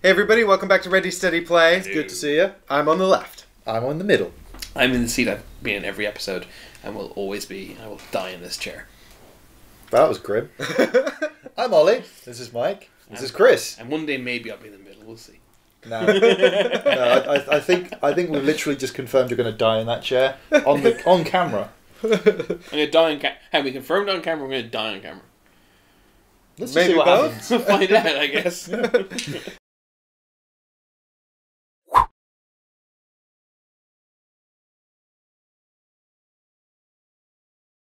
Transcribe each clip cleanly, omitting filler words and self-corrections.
Hey everybody, welcome back to Ready Steady Play. It's good to see you. I'm on the left. I'm on the middle. I'm in the seat I've been in every episode and will always be. I will die in this chair. That was grim. I'm Ollie. This is Mike. This is Chris. And one day maybe I'll be in the middle. We'll see. No, I think we've literally just confirmed you're going to die in that chair on camera. I'm going to die on camera. Have we confirmed on camera? We're going to die on camera. Let's Maybe see what both? happens. We'll find out, I guess.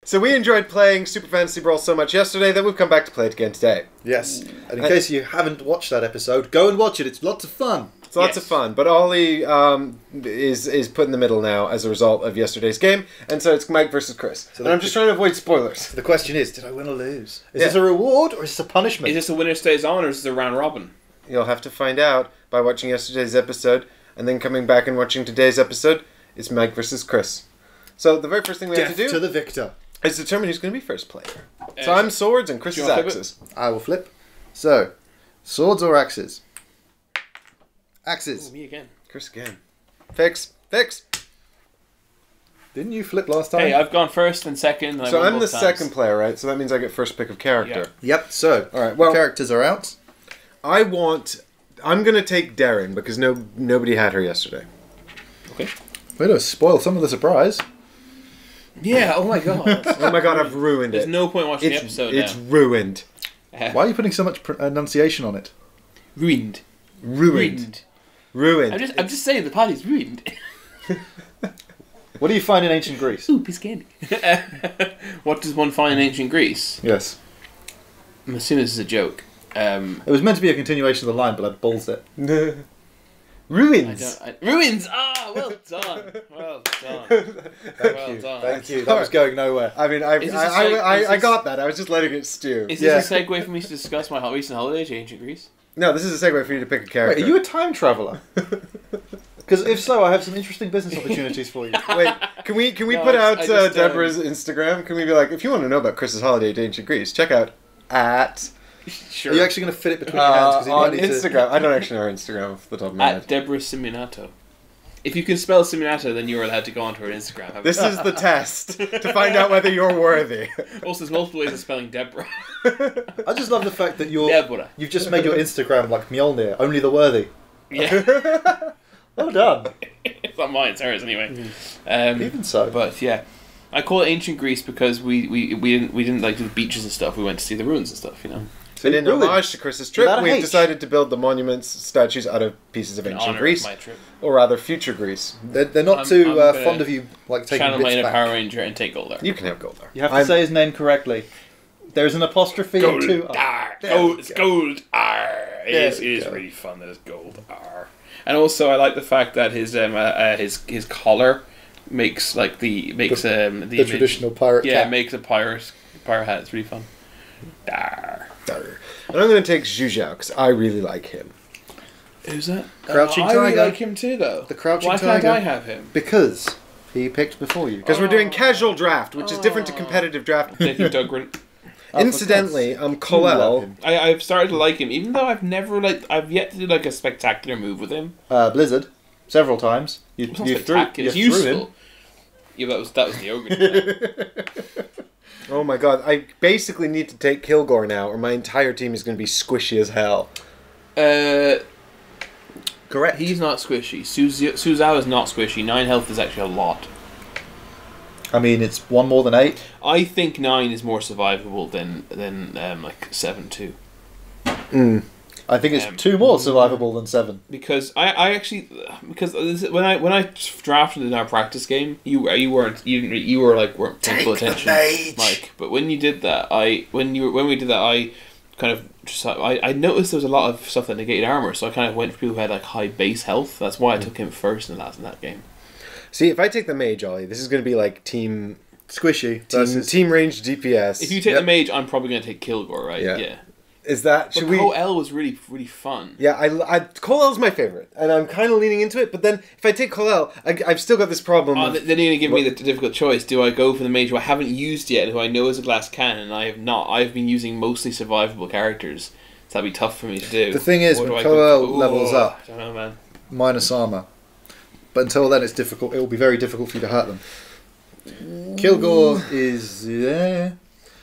So we enjoyed playing Super Fantasy Brawl so much yesterday that we've come back to play it again today. Yes, and in case you haven't watched that episode, go and watch it. It's lots of fun. It's lots of fun, but Ollie is put in the middle now as a result of yesterday's game, and so it's Mike versus Chris. So and I'm just trying to avoid spoilers. So the question is, did I win or lose? Is this a reward or is this a punishment? Is this a winner stays on or is this a round robin? You'll have to find out by watching yesterday's episode, and then coming back and watching today's episode. It's Mike versus Chris. So the very first thing we have to do to the victor. is determine who's going to be first player. So I'm swords and Chris is axes. I will flip. So, swords or axes? Axes. Oh, me again. Chris again. Fix. Didn't you flip last time? Hey, I've gone first and second. And So I won I'm the both times. second player, right? So that means I get first pick of character. Yep, so, All right, well, characters are out. I'm going to take Deryn because nobody had her yesterday. Okay. Way to spoil some of the surprise. Yeah, oh my god. Oh my god, I've ruined There's it. no point watching the episode It's now. ruined. Why are you putting so much enunciation on it? Ruined. Ruined. I'm just saying the party's ruined. What do you find in ancient Greece? Ooh, piece of candy. What does one find in ancient Greece? Yes. I'm assuming this is a joke. It was meant to be a continuation of the line, but I balls it. Ruins. Ruins! Ah, well done. Well done. Thank you. That was going nowhere. I mean, I got that. I was just letting it stew. Is this a segue for me to discuss my recent holiday to ancient Greece? No, this is a segue for you to pick a character. Wait, are you a time traveller? Because if so, I have some interesting business opportunities for you. Wait, can we No, put I out just, Deborah's Instagram? Can we be like, if you want to know about Chris's holiday to ancient Greece, check out at Sure. Are you actually going to fit it between your hands? 'Cause you on might need Instagram. I don't actually know her Instagram off the top of my At head. Deborah Siminato. If you can spell Siminato, then you are allowed to go onto her Instagram. This is the test to find out whether you're worthy. Also, there's multiple ways of spelling Deborah. I just love the fact that Deborah. you've just made your Instagram like Mjolnir, only the worthy. Yeah. Well done. It's not mine, it's hers anyway. Even so. But yeah. I call it ancient Greece because we didn't like do the beaches and stuff. We went to see the ruins and stuff, you know. So in homage to Chris's trip, Without a we've H. decided to build the monuments, statues out of pieces of In ancient honor Greece, of my trip. or rather future Greece. They're not I'm too gonna fond of you like taking Channel my bits inner back. Power Ranger and take Gold'arr. You can have Gold'arr. You have to say his name correctly. There's an apostrophe and two. Gold'arr. It's Gold'arr. It is really fun that it's Gold'arr. And also, I like the fact that his collar makes like the image. traditional pirate cap. Makes a pirate hat. It's really fun. Dar. And I'm going to take Tzu Xaio because I really like him. Who's that? Crouching I really Tiger. like him too, though. The Crouching Why Tiger. can't I have him? Because he picked before you. Because we're doing casual draft, which is different to competitive draft. Taking Dugrun. Incidentally, love Colel. him. I've started to like him, even though I've yet to do like a spectacular move with him. Blizzard, several times. You It's not threw spectacular. It's you threw him. useful. Yeah, that was the ogre. Oh my god, I basically need to take Kilgore now, or my entire team is going to be squishy as hell. Correct. He's not squishy. Tzu Xaio is not squishy. 9 health is actually a lot. I mean, it's one more than 8. I think 9 is more survivable than like 7 too. I think it's 2 more survivable than 7. Because when I drafted in our practice game, you weren't paying full attention, Mike. But when you did that, when we did that, I kind of just I noticed there was a lot of stuff that negated armor, so I kind of went for people who had like high base health. That's why I took him first in that game. See, if I take the mage, Ollie, this is going to be like team Squishy versus team range DPS. If you take the mage, I'm probably going to take Kilgore, right? Yeah. Is that should But we? Cole was really fun. Yeah, Colel's my favorite, and I'm kind of leaning into it. But then if I take Colel, I've still got this problem. Then you're going to give me the difficult choice. Do I go for the mage who I haven't used yet, who I know is a glass cannon? I have not. I've been using mostly survivable characters that'd be tough for me to do. The thing is, Or when do I Coel go, levels up, I don't know, man. minus armor. But until then, it's difficult. It will be very difficult for you to hurt them. Kilgore is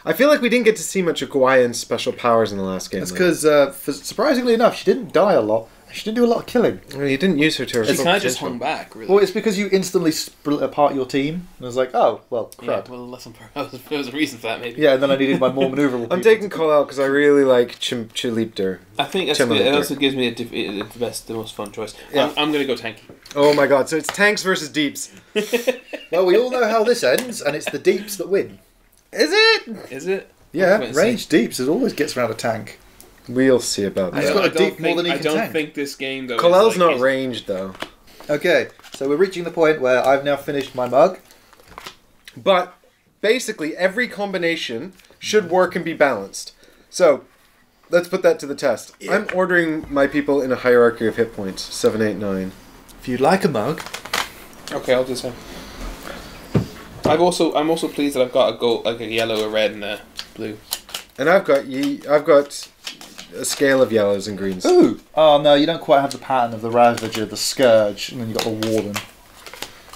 I feel like we didn't get to see much of Gawaiian's special powers in the last game. That's because, surprisingly enough, she didn't die a lot. She didn't do a lot of killing. Well, you didn't use her to her She full kind of just potential. hung back, really. Well, it's because you instantly split apart your team. And I was like, oh, well, yeah, crud. well, there was a reason for that, maybe. Yeah, and then I needed my more maneuverable I'm people. taking Coel because I really like Chilipter. I think that's good. It also gives me the most fun choice. Yeah. I'm going to go tanky. Oh my god, so it's tanks versus deeps. Well, we all know how this ends, and it's the deeps that win. Is it? Is it? Yeah, ranged deeps. It always gets around a tank. We'll see about He's that. got a deep more than he I can don't tank. think this game, though... Coel's is not like, ranged, though. Okay, so we're reaching the point where I've now finished my mug. But, basically, every combination should work and be balanced. So, let's put that to the test. Yeah. I'm ordering my people in a hierarchy of hit points. 7, 8, 9. If you'd like a mug... Okay, I'll do the same. I'm also pleased that I've got a gold, like a yellow, a red, and a blue. And I've got a scale of yellows and greens. Ooh! Oh no, you don't quite have the pattern of the Ravager, the Scourge, and then you've got the Warden.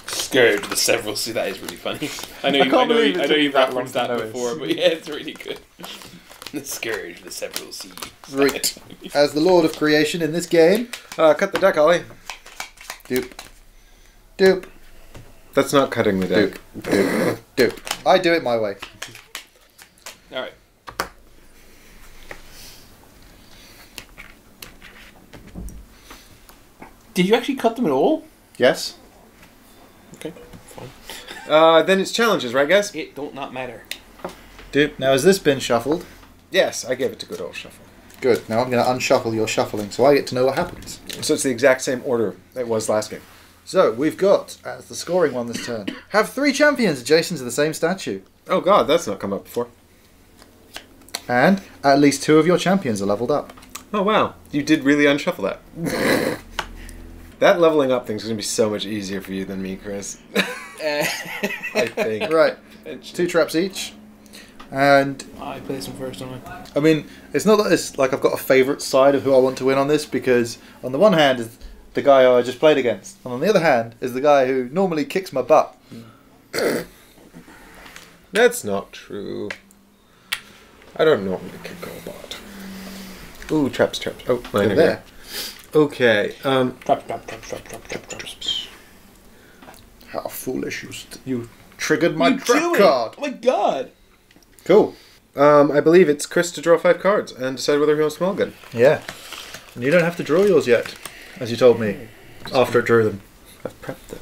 Scourge with the several. See, that is really funny. I know you've that referenced long that to notice. before, but yeah, it's really good. The Scourge with the several C's. Right. As the Lord of Creation in this game... Cut the deck, Ollie. Doop. Doop. That's not cutting the deck. Doop. Doop. I do it my way. Alright. Did you actually cut them at all? Yes? Okay, fine. Then it's challenges, right, guys? It don't not matter. Doop. Now, has this been shuffled? Yes, I gave it a good old shuffle. Good. Now I'm going to unshuffle your shuffling, so I get to know what happens. So it's the exact same order it was last game. So, we've got, as the scoring one this turn, have 3 champions adjacent to the same statue. Oh god, that's not come up before. And at least 2 of your champions are leveled up. Oh wow, you did really unshuffle that. That leveling up thing's going to be so much easier for you than me, Chris. I think. Right. 2 traps each. And, I play some first, don't I? I mean, it's not that it's like I've got a favourite side of who I want to win on this, because on the one hand is the guy who I just played against, and on the other hand is the guy who normally kicks my butt. That's not true. I don't normally kick a bot. Ooh, traps. Oh, mine are there. there. Okay. Traps. How foolish you triggered my You trap do it! card. Oh my god! Cool. I believe it's Chris to draw 5 cards and decide whether he wants to mulligan. Yeah. And you don't have to draw yours yet, as you told me, after it drew them. I've prepped them.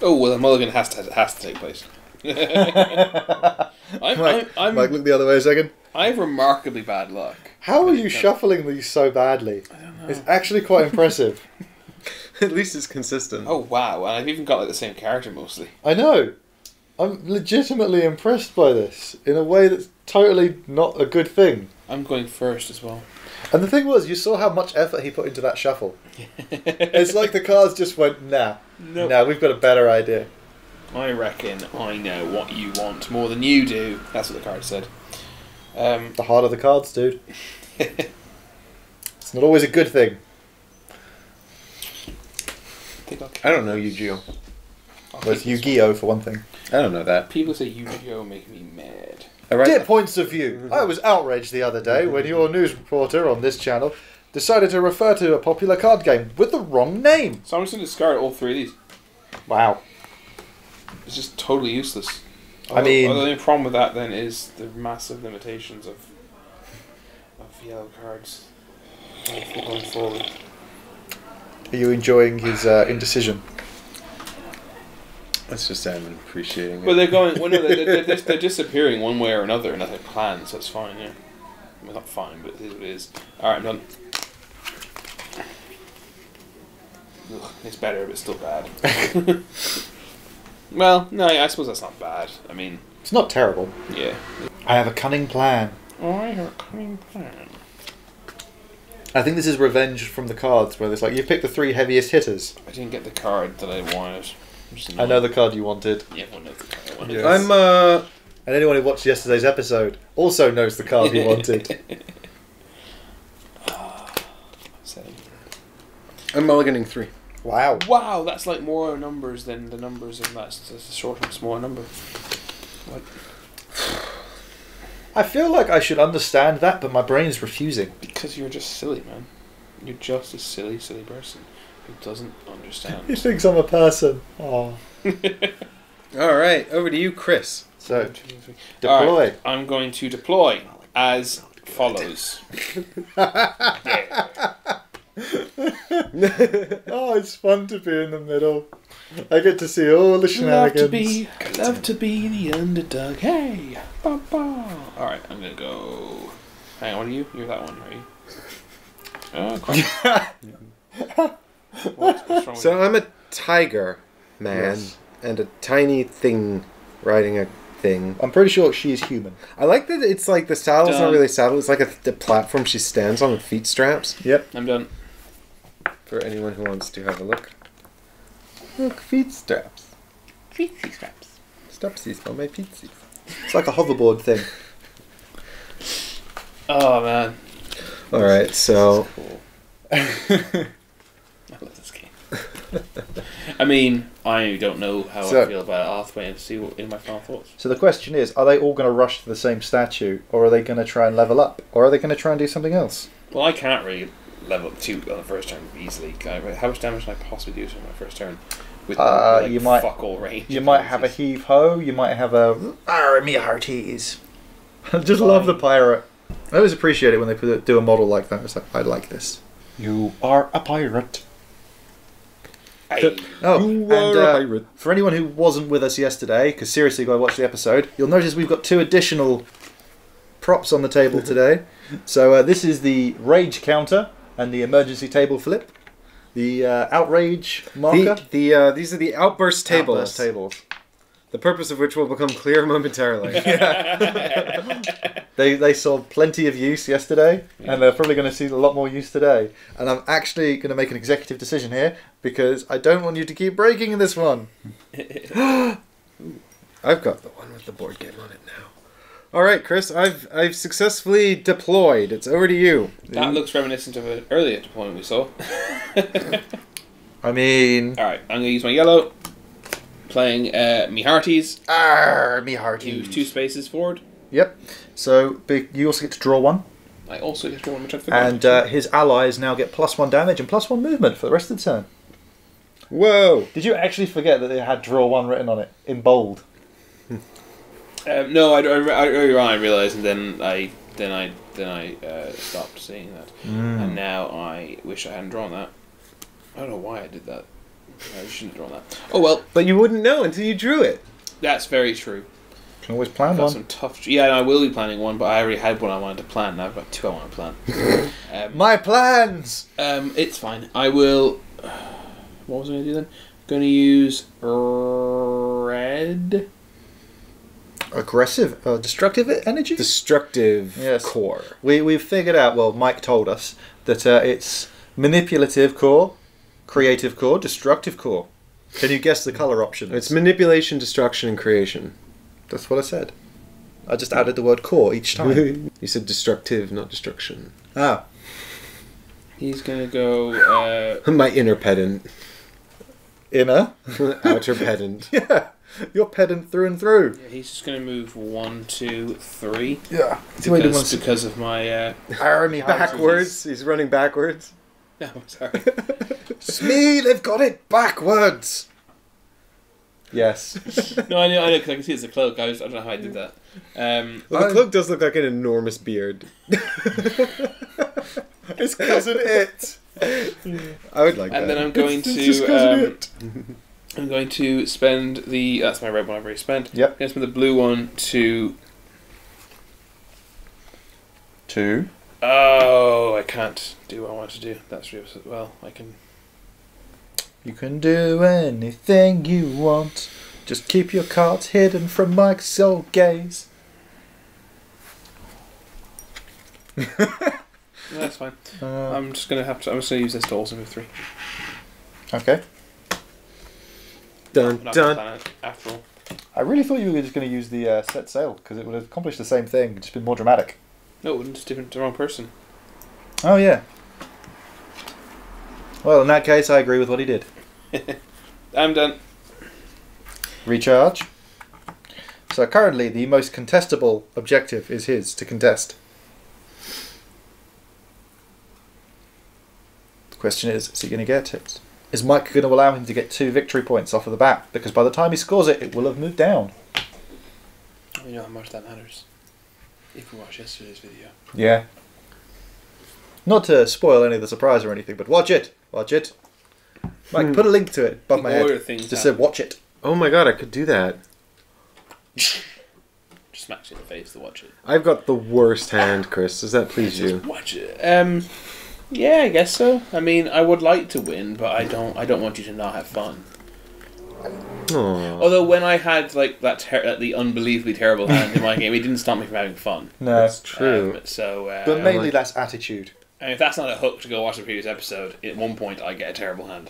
Oh well, the mulligan has to take place. I'm Mike, look the other way a second. I have remarkably bad luck. How are you shuffling these so badly? I don't know. It's actually quite impressive. At least it's consistent. Oh wow, and I've even got like the same character mostly. I know. I'm legitimately impressed by this in a way that's totally not a good thing. I'm going first as well. And the thing was, you saw how much effort he put into that shuffle. It's like the cards just went, nah, we've got a better idea. I reckon I know what you want more than you do. That's what the card said. The harder the cards, dude. It's not always a good thing. I don't know Yu-Gi-Oh. Well, it's Yu-Gi-Oh for one thing. I don't know that. People say Yu-Gi-Oh make me mad. Dear points of view. I was outraged the other day when your news reporter on this channel decided to refer to a popular card game with the wrong name. So I'm just going to discard all 3 of these. Wow. It's just totally useless. I mean... the only problem with that then is the massive limitations of yellow cards going forward. Are you enjoying his indecision? Let's just say I'm appreciating it. Well, they're going. Well, no, they're disappearing one way or another, and that's a plan, so it's fine. Yeah, well, not fine, but it is what it is. All right, I'm done. Ugh, it's better, but it's still bad. Well, no, I suppose that's not bad. I mean, It's not terrible. yeah. I have a cunning plan. I have a cunning plan. I think this is revenge from the cards, where it's like, you picked the 3 heaviest hitters. I didn't get the card that I wanted. I know the card you wanted. Yeah, everyone knows the card I wanted. Yes. And anyone who watched yesterday's episode also knows the card he wanted. I'm mulliganing 3. Wow. Wow, that's like more numbers than the numbers in that's a short and smaller number. What? I feel like I should understand that, but my brain's refusing. Because you're just silly, man. You're just a silly person who doesn't understand. He thinks I'm a person. Oh. Alright, over to you, Chris. So, deploy. Right, I'm going to deploy as follows. Oh, it's fun to be in the middle. I get to see all the shenanigans. Love to be the underdog. Hey, ba ba. All right, I'm gonna go. Hang on, what are you? You're that one, right? Oh, crap. What's wrong with So I'm a tiger man and a tiny thing riding a thing. I'm pretty sure she is human. I like that it's like the saddle's not really a saddle. It's like the platform she stands on with feet straps. Yep. I'm done. For anyone who wants to have a look. Look, feet straps. Feet straps. Stopsies on my feetsies. It's like a hoverboard thing. Oh man. Alright, so... Cool. I love this game. I mean, I don't know how I feel about it. I'll have to wait and see what in my final thoughts. So the question is, are they all going to rush to the same statue, or are they going to try and level up, or are they going to try and do something else? Well, I can't really level up 2 on the first turn easily. How much damage can I possibly do on my first turn? With like, you might fuck all range. You might have a heave ho. You might have a me hearties. I just love the pirate. I always appreciate it when they do a model like that. It's like, I like this. You are a pirate. Hey. Oh, You are a pirate. For anyone who wasn't with us yesterday, because seriously, go watch the episode, you'll notice we've got 2 additional props on the table today. So this is the rage counter and the emergency table flip. The outrage marker. These are the outburst tables. Outburst tables. The purpose of which will become clear momentarily. They saw plenty of use yesterday, and they're probably going to see a lot more use today. And I'm actually going to make an executive decision here, because I don't want you to keep breaking this one. I've got the one with the board game on it now. Alright, Chris, I've successfully deployed. It's over to you. That looks reminiscent of an earlier deployment we saw. I mean... Alright, I'm going to use my yellow. Playing me hearties. Me hearties. Use 2 spaces forward. Yep. So you also get to draw 1. I also get to draw 1, which I forgot. And his allies now get +1 damage and +1 movement for the rest of the turn. Whoa! Did you actually forget that they had draw 1 written on it in bold? No, earlier on I realised, and then I stopped seeing that, and now I wish I hadn't drawn that. I don't know why I did that. I shouldn't have drawn that. Oh well. But you wouldn't know until you drew it. That's very true. Can always plan Got one. some tough. Yeah, I will be planning one, but I already had one I wanted to plan. Now I've got 2 I want to plan. My plans. It's fine. I will. What was I going to do then? Going to use red. Aggressive, destructive energy. Destructive core. We've figured out. Well, Mike told us that it's manipulative core, creative core, destructive core. Can you guess the color options? It's manipulation, destruction, and creation. That's what I said. I just added the word core each time. You said destructive, not destruction. Ah. He's going to go... My inner pedant. Inner? Outer pedant. Yeah. You're pedant through and through. Yeah, he's just going to move 1, 2, 3. Yeah. Because of my... Army backwards. He's running backwards. No, sorry. Smee, they've got it backwards. Yes. No, I know, because I can see it's a cloak. I don't know how I did that. Well, the cloak does look like an enormous beard. It's cousin it. I would like that. And then I'm going to... I'm going to spend the... That's my red one I've already spent. Yep. I'm going to spend the blue one to... Two. Oh, I can't do what I want to do. That's really... Well, I can... You can do anything you want. Just keep your cards hidden from my soul gaze. That's fine. I'm just going to use this to also move 3. Okay. Dun, Not dun. plan it, after all. I really thought you were just going to use the set sail, because it would have accomplished the same thing, just been more dramatic. No, it wouldn't. It's different to the wrong person. Oh, yeah. Well, in that case, I agree with what he did. I'm done. Recharge. So currently, the most contestable objective is his to contest. The question is he going to get it? Is Mike going to allow him to get 2 victory points off of the bat? Because by the time he scores it, it will have moved down. We know how much that matters. If we watch yesterday's video. Yeah. Not to spoil any of the surprise or anything, but watch it. Watch it. Mike, put a link to it above my head. Just say watch it. Oh my god, I could do that. Just smacks you in the face to watch it. I've got the worst hand, Chris. Does that please you? Watch it. Yeah, I guess so. I mean, I would like to win, but I don't want you to not have fun. Aww. Although when I had like the unbelievably terrible hand in my game, it didn't stop me from having fun. No, that's true. But mainly that's attitude. And if that's not a hook to go watch the previous episode, at one point I get a terrible hand.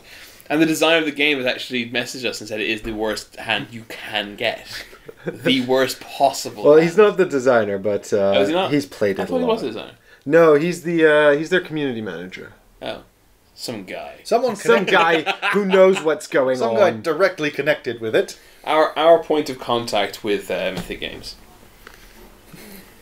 And the designer of the game has actually messaged us and said it is the worst hand you can get. The worst possible Well, hand. he's not the designer, but is he not? he's played it I a thought he lot. was the designer. No, he's their community manager. Oh. Some guy. Some guy who knows what's going Some on. guy directly connected with it. Our point of contact with Mythic Games.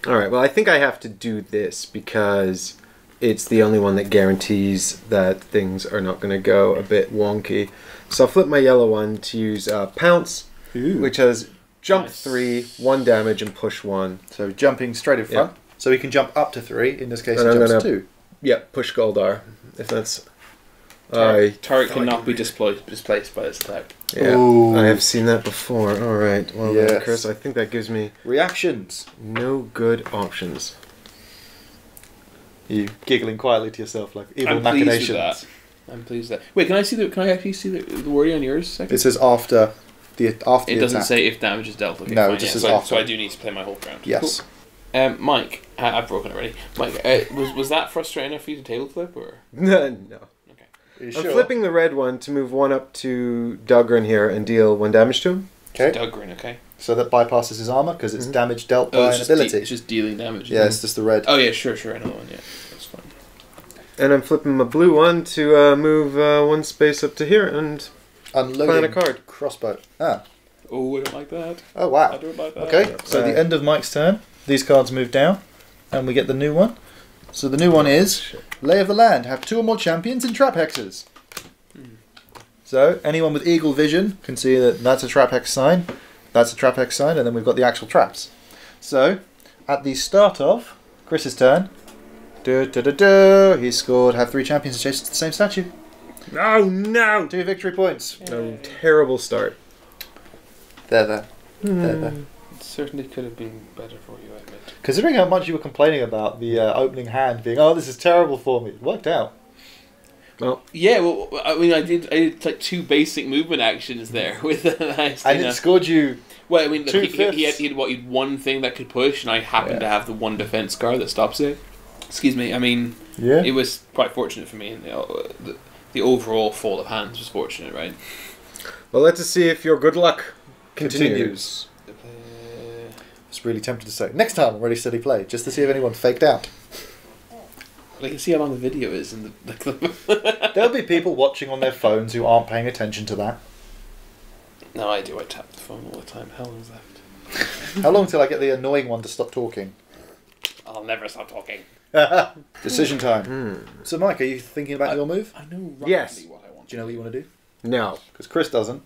Alright, well I think I have to do this because it's the only one that guarantees that things are not going to go a bit wonky. So I'll flip my yellow one to use Pounce, which has jump 3, 1 damage, and push 1. So jumping straight in front. Yep. So he can jump up to 3. In this case, And he I'm jumps gonna- 2. Yeah, push Gold'arr, if that's... Target cannot be displaced by this attack. Yeah, Ooh. I have seen that before. Alright, well then, Yes. Chris, I think that gives me Reactions. no good options. You giggling quietly to yourself like evil I'm pleased machinations. with that. I'm pleased with that. Wait, can I actually see the wording on yours? It says after the It attack. doesn't say if damage is dealt. Okay, No, fine, it just yeah. says after. So I do need to play my whole round. Yes. Cool. Mike, I've broken it already. Mike, was that frustrating enough for you to table flip or? No. Okay. Are you I'm sure? flipping the red one to move 1 up to Dugrun here and deal 1 damage to him. Okay. Dugrun, okay. So that bypasses his armor because it's damage dealt by Oh, an ability. it's just dealing damage. Yeah, it's just the red. Oh yeah, sure, another one. Yeah, that's fine. And I'm flipping my blue one to move 1 space up to here and Unloading plan a card. crossbow. Ah. Oh, I don't like that. Oh wow. I don't like that. Okay. So at the end of Mike's turn, these cards move down, and we get the new one. So the new one is Lay of the Land. Have 2 or more champions in trap hexes. So anyone with eagle vision can see that that's a trap hex sign. That's a trap hex sign, and then we've got the actual traps. So at the start of Chris's turn, he scored have 3 champions adjacent to the same statue. Oh no! 2 victory points. No, terrible start. There. It certainly could have been better for you, I admit. Considering how much you were complaining about the opening hand being, oh, this is terrible for me, it worked out. Well, Yeah, well, I mean, I did like 2 basic movement actions there with a nice. And it scored you. Well, I mean, look, 2/5. he had what? He had 1 thing that could push, and I happened to have the 1 defense card that stops it. Excuse me. I mean, Yeah. it was quite fortunate for me, and the overall fall of hands was fortunate, right? well, let's see if your good luck continues. I was really tempted to say, next time, ready, steady, play, just to see if anyone faked out. Well, you can see how long the video is in the There'll be people watching on their phones who aren't paying attention to that. No, I do. I tap the phone all the time. How long is left? How long till I get the annoying one to stop talking? I'll never stop talking. Decision time. So, Mike, are you thinking about your move? I know roughly Yes. what I want. Do you know what you want to do? No. Because Chris doesn't.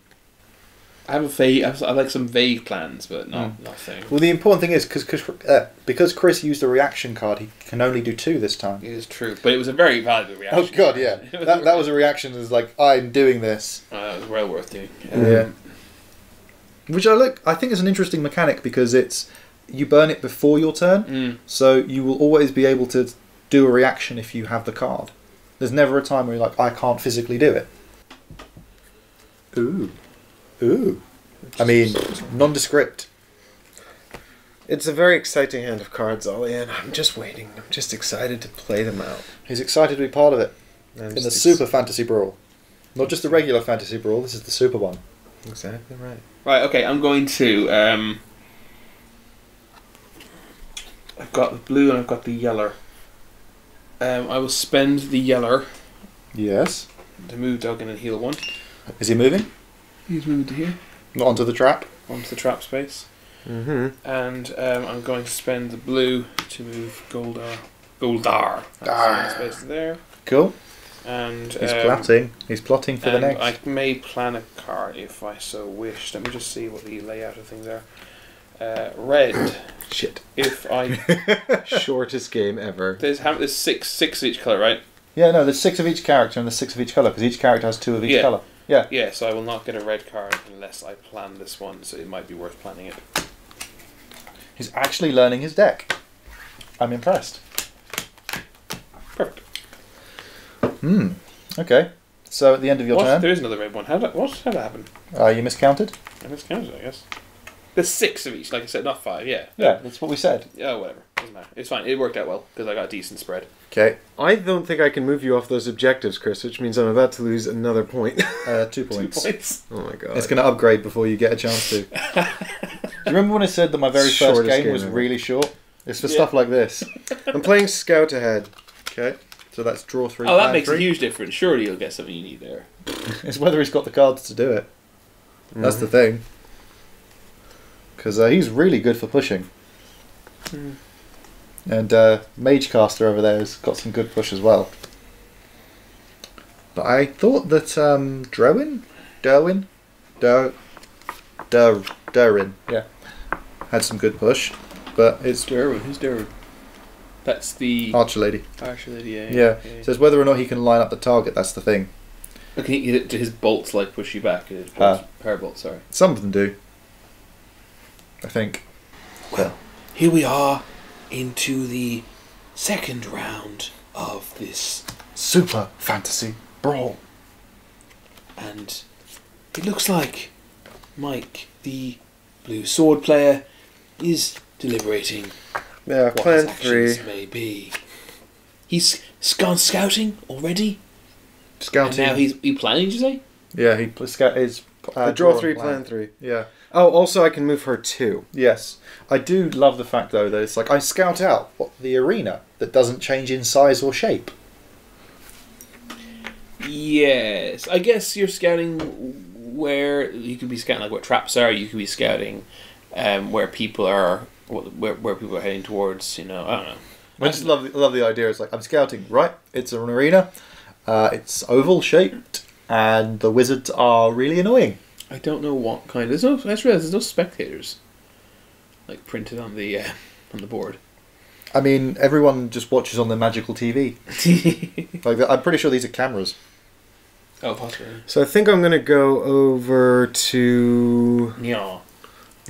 I have like some vague plans, but nothing. Well, the important thing is, because Chris used a reaction card, he can only do 2 this time. It is true, but it was a very valuable reaction. Oh, God, yeah. That was a reaction that was like, I'm doing this. It was well worth doing. Yeah. Which I think is an interesting mechanic because it's you burn it before your turn, so you will always be able to do a reaction if you have the card. There's never a time where you're like, I can't physically do it. Ooh. I mean, nondescript. It's a very exciting hand of cards, Ollie, and I'm just waiting. I'm just excited to play them out. He's excited to be part of it I'm in the just Super Fantasy Brawl. Not just the regular Fantasy Brawl, this is the Super one. Exactly right. Right. Okay. I'm going to. I've got the blue and I've got the yellow. I will spend the yellow. Yes. to move Duggan and heal 1. Is he moving? He's moved to here. Not onto the trap? Onto the trap space. And I'm going to spend the blue to move Gold'arr. That's space there. Cool. And He's plotting. He's plotting for the next. I may plan a card if I so wish. Let me just see what the layout of things are. Red. Shit. If I Shortest game ever. there's six of each colour, right? Yeah, no, there's 6 of each character and there's 6 of each colour because each character has 2 of each Yeah. colour. Yeah. Yeah, so I will not get a red card unless I plan this one, so it might be worth planning it. He's actually learning his deck. I'm impressed. Perfect. Okay. So at the end of your There turn, is another red one. How did that happen? you miscounted? I miscounted, I guess. There's 6 of each, like I said, not 5, yeah. Yeah, that's what we said. Yeah, whatever. Doesn't matter. It's fine. It worked out well, because I got a decent spread. Okay. I don't think I can move you off those objectives, Chris, which means I'm about to lose another point. 2 points. 2 points. Oh my god. It's going to upgrade before you get a chance to. Do you remember when I said that my very first Shortest game game was ever. really short? It's for stuff like this. I'm playing Scout ahead. Okay. So that's draw 3. Oh, that plan makes a 3. huge difference. Surely you'll get something you need there. It's whether he's got the cards to do it. That's the thing. Because he's really good for pushing. And Magecaster over there has got some good push as well. But I thought that Deryn, yeah, had some good push. But it's Deryn. Who's Deryn? That's the Archer Lady. Archer Lady, yeah. Yeah. So it's whether or not he can line up the target, that's the thing. Can his bolts like push you back? His bolts, power bolts, sorry. Some of them do. I think. Well, here we are into the second round of this, Super Fantasy Brawl. and it looks like Mike, the blue sword player, is deliberating Yeah, what plan his actions 3. may be. He's gone scouting already, Scouting. and now he's planning. Did you say? Yeah, he is. Draw 3, plan 3. Yeah. Oh, also I can move her 2. Yes. I do love the fact, though, that it's like I scout out the arena that doesn't change in size or shape. Yes, I guess you're scouting where you could be scouting like what traps are. You could be scouting where people are, where people are heading towards. I don't know. I just love the idea. It's like I'm scouting. Right, it's an arena. It's oval shaped, and the wizards are really annoying. I don't know what kind. I just realized there's no spectators, like printed on the board. I mean, everyone just watches on their magical TV. Like I'm pretty sure these are cameras. Oh, possibly. So I think I'm going to go over to... Nya.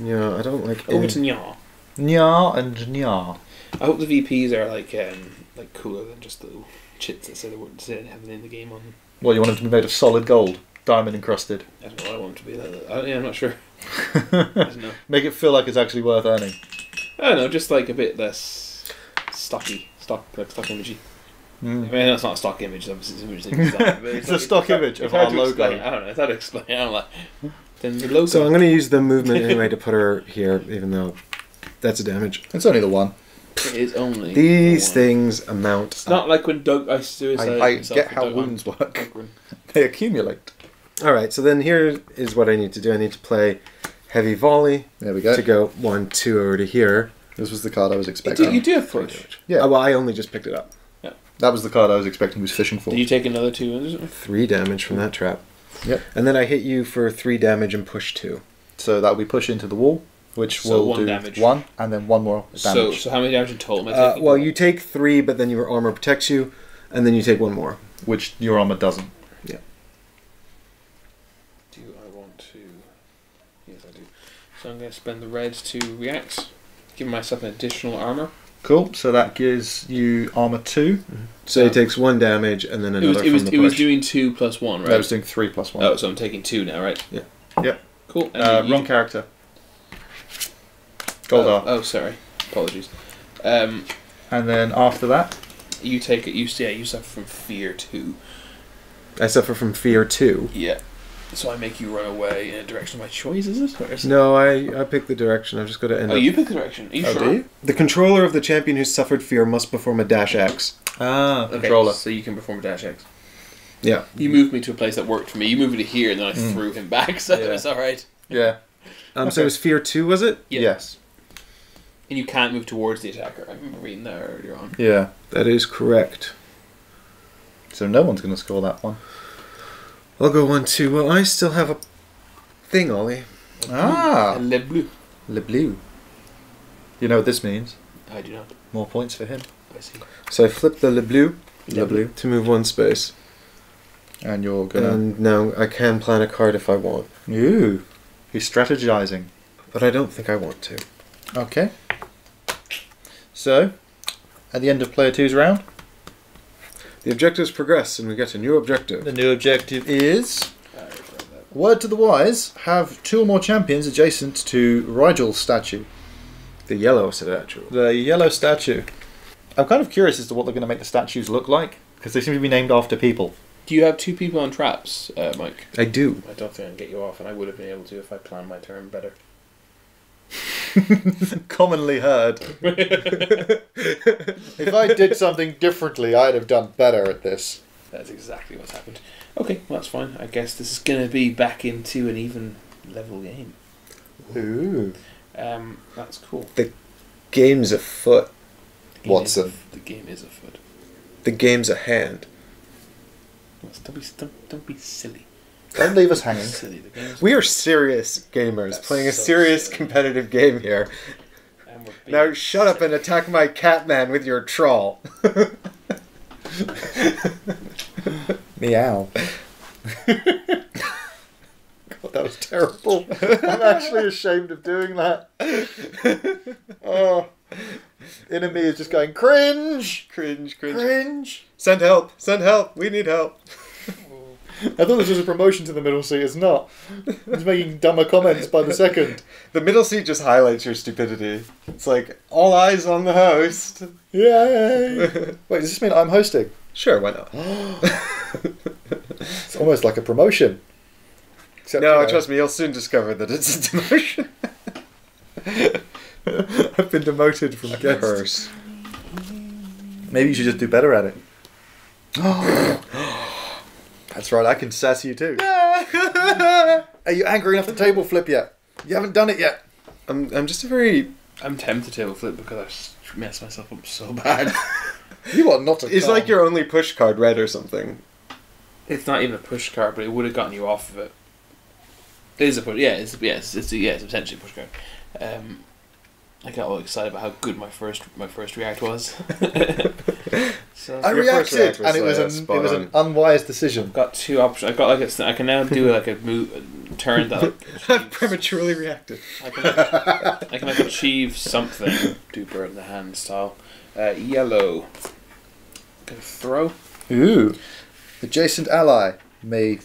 Yeah, I don't like... Over to Nya. Nya and nya. I hope the VPs are like cooler than just the chits that said they wouldn't say having in the game on them. Well, you want them to be made of solid gold, diamond encrusted. I don't know. I want them to be that. I'm not sure. I don't know. Make it feel like it's actually worth earning. I don't know. Just like a bit less stock imagey. I mean, that's not a stock image. Obviously, it's an image design, but It's a stock image of our logo. Explain. I don't know. It's hard to explain. I'm like, then the logo. So I'm going to use the movement anyway to put her here, even though that's a damage. It's only the one. It is only These one. things amount. It's not like when I suicided I myself get with how Doug wounds on work. Dugrun. They accumulate. Alright, so then here is what I need to do. I need to play Heavy Volley There we go. to go 1, 2 over to here. This was the card I was expecting. You do have push. Yeah. Oh, well, I only just picked it up. That was the card I was expecting. He was fishing for. Did you take another 2 wounds? 3 damage from that trap. Yep. And then I hit you for 3 damage and push 2. So that will be push into the wall, which So will 1 do damage. 1, and then 1 more damage. So how many damage in total am I taking? Well, you take 3, but then your armor protects you, and then you take 1 more. Which your armor doesn't. Yeah. Do I want to? Yes, I do. So I'm going to spend the red to react, give myself an additional armor. Cool. So that gives you armor 2. So he takes 1 damage, and then another It was from the it was push. doing 2 plus 1, right? That was doing 3 plus 1. Oh, so I'm taking 2 now, right? Yeah. Yep. Cool. And Wrong character. Gold'arr. Oh, sorry. Apologies. And then after that, You take it. You suffer from fear 2. I suffer from fear 2. Yeah. So I make you run away in a direction of my choice, is it? Or is it? No, I pick the direction. I've just got to end Oh, up. you pick the direction. Are you sure? do you? The controller of the champion who suffered fear must perform a dash X. Ah, Okay, controller. so you can perform a dash X. Yeah. You moved me to a place that worked for me. You moved me to here, and then I threw him back, so Yeah. it's alright. Yeah. So it was fear 2, was it? Yeah. Yes. And you can't move towards the attacker. I remember reading that earlier on. Yeah. That is correct. So no one's going to score that one. I'll go 1-2. Well, I still have a thing, Ollie. Le bleu. Le Bleu. You know what this means? I do not. More points for him. I see. So I flip the Le Bleu. Le Bleu. To move 1 space. And you're going And now I can plan a card if I want. to... Ooh. He's strategizing. But I don't think I want to. Okay. So, at the end of player 2's round, The objectives progress and we get a new objective. the new objective is... Word to the wise, have 2 or more champions adjacent to Rigel's statue. The yellow statue. The yellow statue. I'm kind of curious as to what they're going to make the statues look like, because they seem to be named after people. Do you have 2 people on traps, Mike? I do. I don't think I can get you off, and I would have been able to if I planned my turn better. Commonly heard. If I did something differently, I'd have done better at this. That's exactly what's happened. Okay, well, that's fine. I guess this is going to be back into an even level game. Ooh. That's cool. Game's afoot. The game What's is the game is afoot. The game's a hand. Don't be silly. Don't leave us hanging. Silly. The game's We are serious gamers That's playing a so serious silly. competitive game here. and we're Now being shut up and attack my Catman with your trawl. Meow. God, that was terrible. I'm actually ashamed of doing that. Oh, inner me is just going cringe, Cringe, cringe. cringe. Send help, send help, we need help. I thought this was a promotion to the middle seat. It's not. It's making dumber comments by the second. The middle seat just highlights your stupidity. It's like, all eyes on the host. Yay! Wait, does this mean I'm hosting? Sure, why not? It's almost like a promotion. Except, No, you know, trust me, you'll soon discover that it's a demotion. I've been demoted from guest. Curse. Maybe you should just do better at it. That's right, I can sass you too. Are you angry enough to table flip yet? You haven't done it yet. I'm just a very... I'm tempted to table flip because I messed myself up so bad. You are not a It's like your only push card red or something. It's not even a push card, but it would have gotten you off of it. It is a push. Yeah, it's essentially a push card. I got all excited about how good my first react was. So I Your first reacted, react was, and it was spot an unwise decision. I've got 2 options. I got I can now do like a turn that I've prematurely reacted. I can like achieve something. Do bird in the hand style. Yellow. Gonna throw. Ooh. Adjacent ally may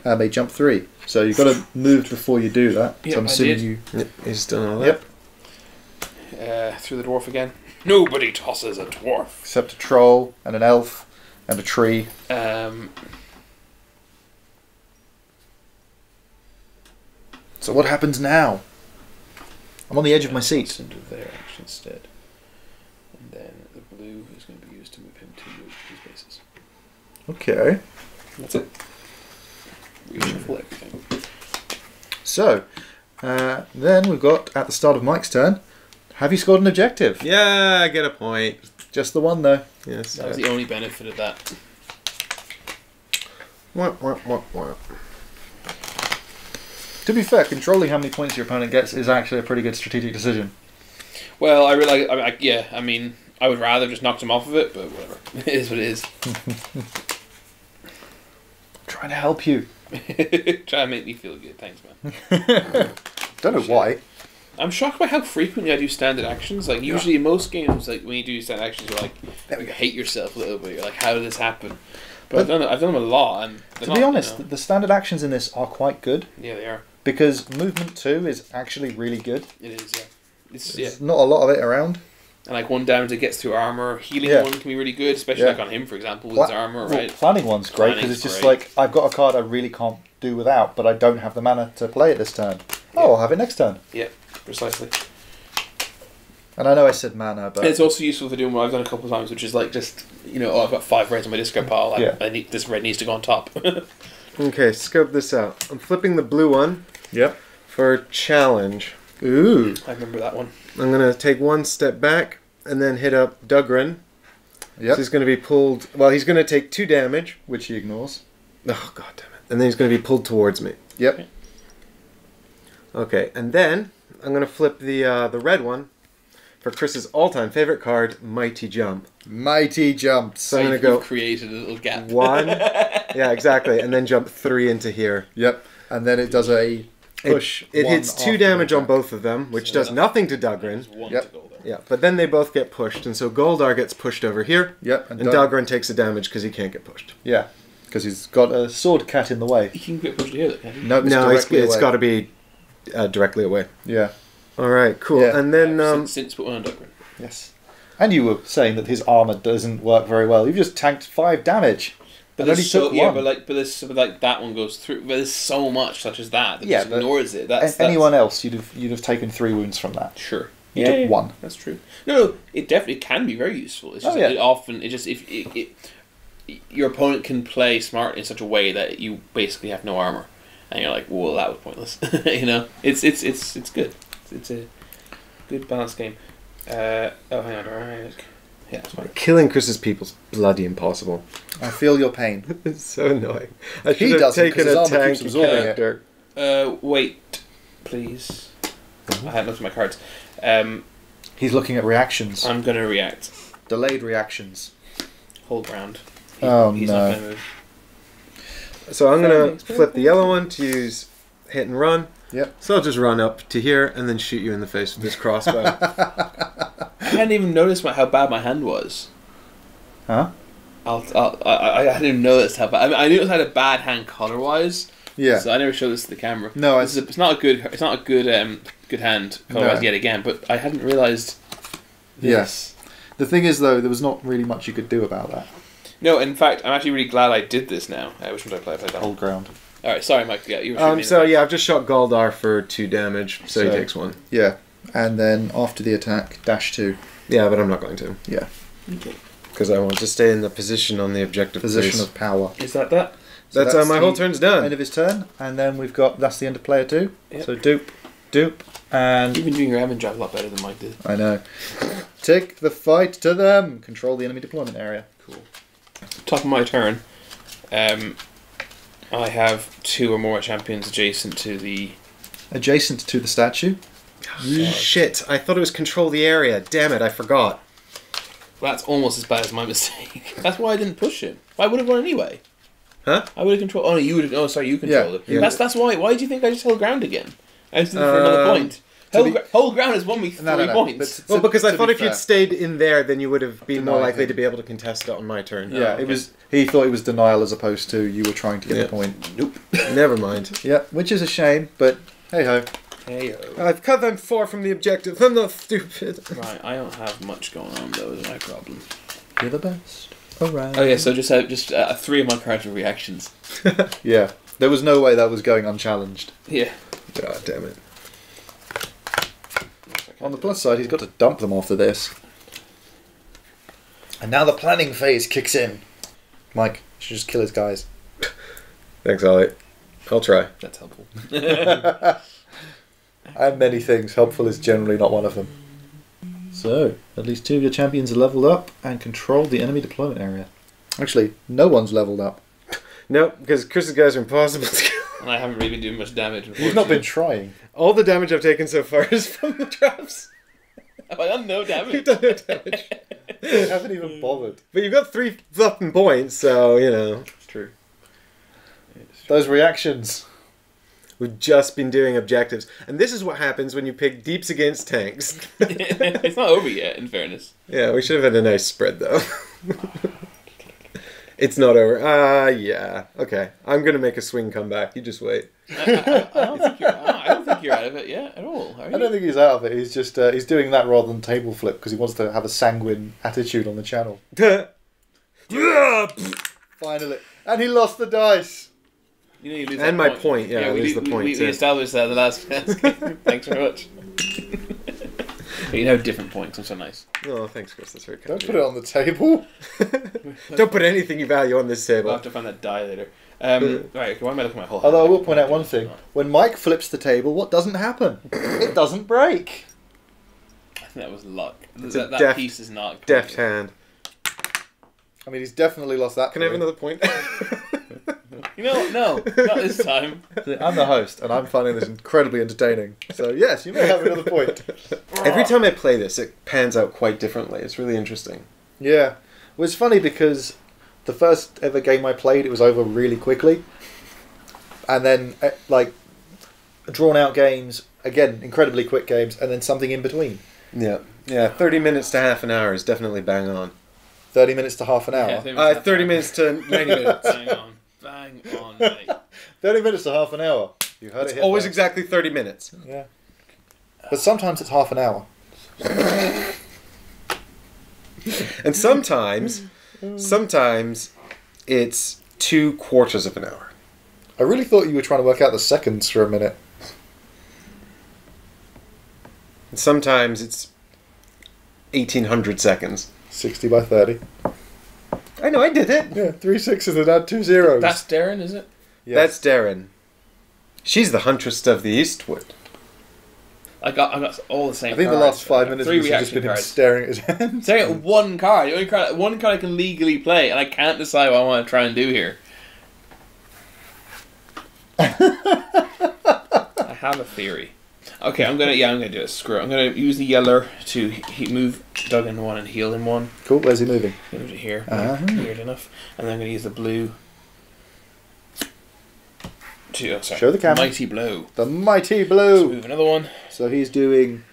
may jump 3. So you've got to move before you do that. Yep, So I'm I assuming did. you. Yep, he's done all that. Yep. Through the dwarf again. Nobody tosses a dwarf. Except a troll and an elf and a tree. So what happens now? I'm on the edge of my seat. Into their action instead. And then the blue is going to be used to move him 2 spaces. Okay. That's it. Reshuffle everything. So, then we've got, at the start of Mike's turn, have you scored an objective? Yeah, I get a point. Just the one, though. Yes. That was the only benefit of that. Wah, wah, wah, wah. To be fair, controlling how many points your opponent gets is actually a pretty good strategic decision. Well, I really, I mean, I would rather just knocked him off of it, but whatever. It is what it is. I'm trying to help you. Try to make me feel good. Thanks, man. Don't know why. I'm shocked by how frequently I do standard actions. Like, usually in most games, like, when you do standard actions, you're like, you hate yourself a little bit. You're like, how did this happen? But I've done them a lot. And To be honest, the standard actions in this are quite good. Yeah, they are. Because movement 2 is actually really good. It is, yeah. There's not a lot of it around. And like 1 damage that gets through armor, healing 1 can be really good, especially like on him, for example, with his armor, right? Planning 1's great because it's just like, I've got a card I really can't do without, but I don't have the mana to play it this turn. Oh, I'll have it next turn. Yeah, precisely. And I know I said mana, but... It's also useful for doing what I've done a couple of times, which is like just, I've got 5 reds on my discard pile. This red needs to go on top. Okay, scope this out. I'm flipping the blue one. Yep. For challenge. Ooh. I remember that one. I'm going to take 1 step back and then hit up Dugrun. Yep. So he's going to be pulled... Well, he's going to take 2 damage. Which he ignores. Oh, god damn it. And then he's going to be pulled towards me. Yep. Okay, and then I'm going to flip the red one for Chris's all-time favorite card, Mighty Jump. Mighty Jumps. So I'm going to go... created a little gap. 1. Yeah, exactly. And then jump 3 into here. Yep. And then it does a push. It hits 2 damage on both of them, which does nothing to Dugrun. Yep. Yeah, but then they both get pushed, and so Gold'arr gets pushed over here. Yep. And Dugrun takes the damage because he can't get pushed. Yeah. Because he's got a sword cat in the way. He can get pushed here, though, can't he? No, it's got to be directly away. Yeah. All right, cool. Yeah. And then... Since put one on Dugrun. Yes. And you were saying that his armour doesn't work very well. You've just tanked 5 damage. But only took 1. But that one goes through. But there's so much such as that just ignores it. That's anyone else, you'd have taken 3 wounds from that. Sure. You took 1. That's true. No, it definitely can be very useful. It's just if your opponent can play smart in such a way that you basically have no armor, and you're like, well, that was pointless. It's good. It's a good balanced game. Hang on, right. Yeah, that's fine. Killing Chris's people's bloody impossible. I feel your pain. It's so annoying. I He should have doesn't, taken 'cause his a armor keeps tanky absorbing it. character. Wait, please. I hadn't looked at my cards. He's looking at reactions. I'm gonna react. Delayed reactions. Hold ground. He's No. not gonna move. So I'm going to flip the yellow one to use hit and run. Yep. So I'll just run up to here and then shoot you in the face with this crossbow. I hadn't even noticed how bad my hand was. Huh? I hadn't even noticed how bad. I mean, I knew it had a bad hand color wise. Yeah. So I never showed this to the camera. No, it's not a good good hand color wise yet again. But I hadn't realized. Yes. The thing is, though, there was not really much you could do about that. No, in fact, I'm actually really glad I did this now. Which one did I play? I played that. Old ground. All right, sorry, Mike. Yeah, you were. So yeah, I've just shot Gold'arr for 2 damage, so he takes 1. Yeah. And then after the attack, dash 2. Yeah, but I'm not going to. Yeah. Okay. Because I want to stay in the position on the objective. Position of power. Is that? So that's my whole turn's done. End of his turn, and then we've got that's the end of player 2. Yep. So dupe, and You've been doing your admin job a lot better than Mike did. I know. Take the fight to them. Control the enemy deployment area. Cool. Top of my turn, I have 2 or more champions adjacent to the statue. Shit, I thought it was control the area. Damn it, I forgot. Well, that's almost as bad as my mistake. That's why I didn't push it. I would have won anyway. Huh? I would have controlled. Oh no, you would have. Oh, sorry, you controlled it. Yeah. That's why. Why do you think I just held ground again? I was looking for another point. Hold ground has won me 3 points. Well, because I thought if fair. you'd stayed in there, then you would have been more Denied likely him. to be able to contest it on my turn. Yeah, okay. it was. He thought it was denial as opposed to you were trying to get the point. Nope. Never mind. Yeah, which is a shame, but hey ho. Hey. I've cut them 4 from the objective. I'm not stupid. Right, I don't have much going on though. Is my problem. You're the best around. Oh yeah, so just 3 of my cards were reactions. Yeah, there was no way that was going unchallenged. Yeah. God damn it. On the plus side, he's got to dump them after this. And now the planning phase kicks in. Mike, you should just kill his guys. Thanks, Ollie. I'll try. That's helpful. And many things. Helpful is generally not one of them. So, at least 2 of your champions are leveled up and control the enemy deployment area. Actually, no one's leveled up. No, because Chris's guys are impossible to kill. And I haven't really been doing much damage. You've not been trying. All the damage I've taken so far is from the traps. Have I done no damage? You've done no damage. You haven't even bothered. But you've got 3 flipping points, so, you know. It's true. Those reactions. We've just been doing objectives. And this is what happens when you pick deeps against tanks. It's not over yet, in fairness. Yeah, we should have had a nice spread, though. It's not over. Yeah. Okay. I'm going to make a swing comeback. You just wait. I don't think you're out of it yet at all. Are you? I don't think he's out of it. He's just he's doing that rather than table flip because he wants to have a sanguine attitude on the channel. Finally. And he lost the dice. You know, you lose And that my point, yeah, I we lose the point, We too. established that in the last game. Thanks very much. You know, different points. I'm so nice. Oh, thanks, Chris. That's very kind. Don't put it on the table. Don't put anything you value on this table. I'll have to find that die later. Right, why am I looking at my whole hand? Although I will point out one thing. When Mike flips the table, what doesn't happen? It doesn't break. I think that was luck. It's That piece is not... Deft hand. I mean, he's definitely lost that. Can I have another point? You know what? No, not this time. I'm the host, and I'm finding this incredibly entertaining. So, yes, you may have another point. Every time I play this, it pans out quite differently. It's really interesting. Yeah. Well, it's funny because the first ever game I played, it was over really quickly. And then, like, drawn out games, again, incredibly quick games, and then something in between. Yeah. Yeah, 30 minutes to half an hour is definitely bang on. 30 minutes to half an hour. Yeah, 30 minutes to 90 minutes. Bang on, mate. 30 minutes to half an hour. You heard It's it here always first. exactly 30 minutes. Yeah. But sometimes it's half an hour. And sometimes it's 3/4 of an hour. I really thought you were trying to work out the seconds for a minute. And sometimes it's 1800 seconds. 60 by 30. I know, I did it. Yeah, 3 sixes and add 2 zeros. That's Deryn, is it? Yes. That's Deryn. She's the huntress of the Eastwood. I got all the same. I think the cards. last 5 minutes Three we've just reaction been him cards. staring at his hands. Staring at one card. The only card I can legally play, and I can't decide what I want to try and do here. I have a theory. Okay, I'm gonna do it. Screw it. I'm gonna use the yeller to move Doug in one and heal him one. Cool, where's he moving? Move it here. Uh-huh. Weird enough. And then I'm gonna use the blue. Show the camera. Mighty blow. The Mighty Let's Blue! move another one. So he's doing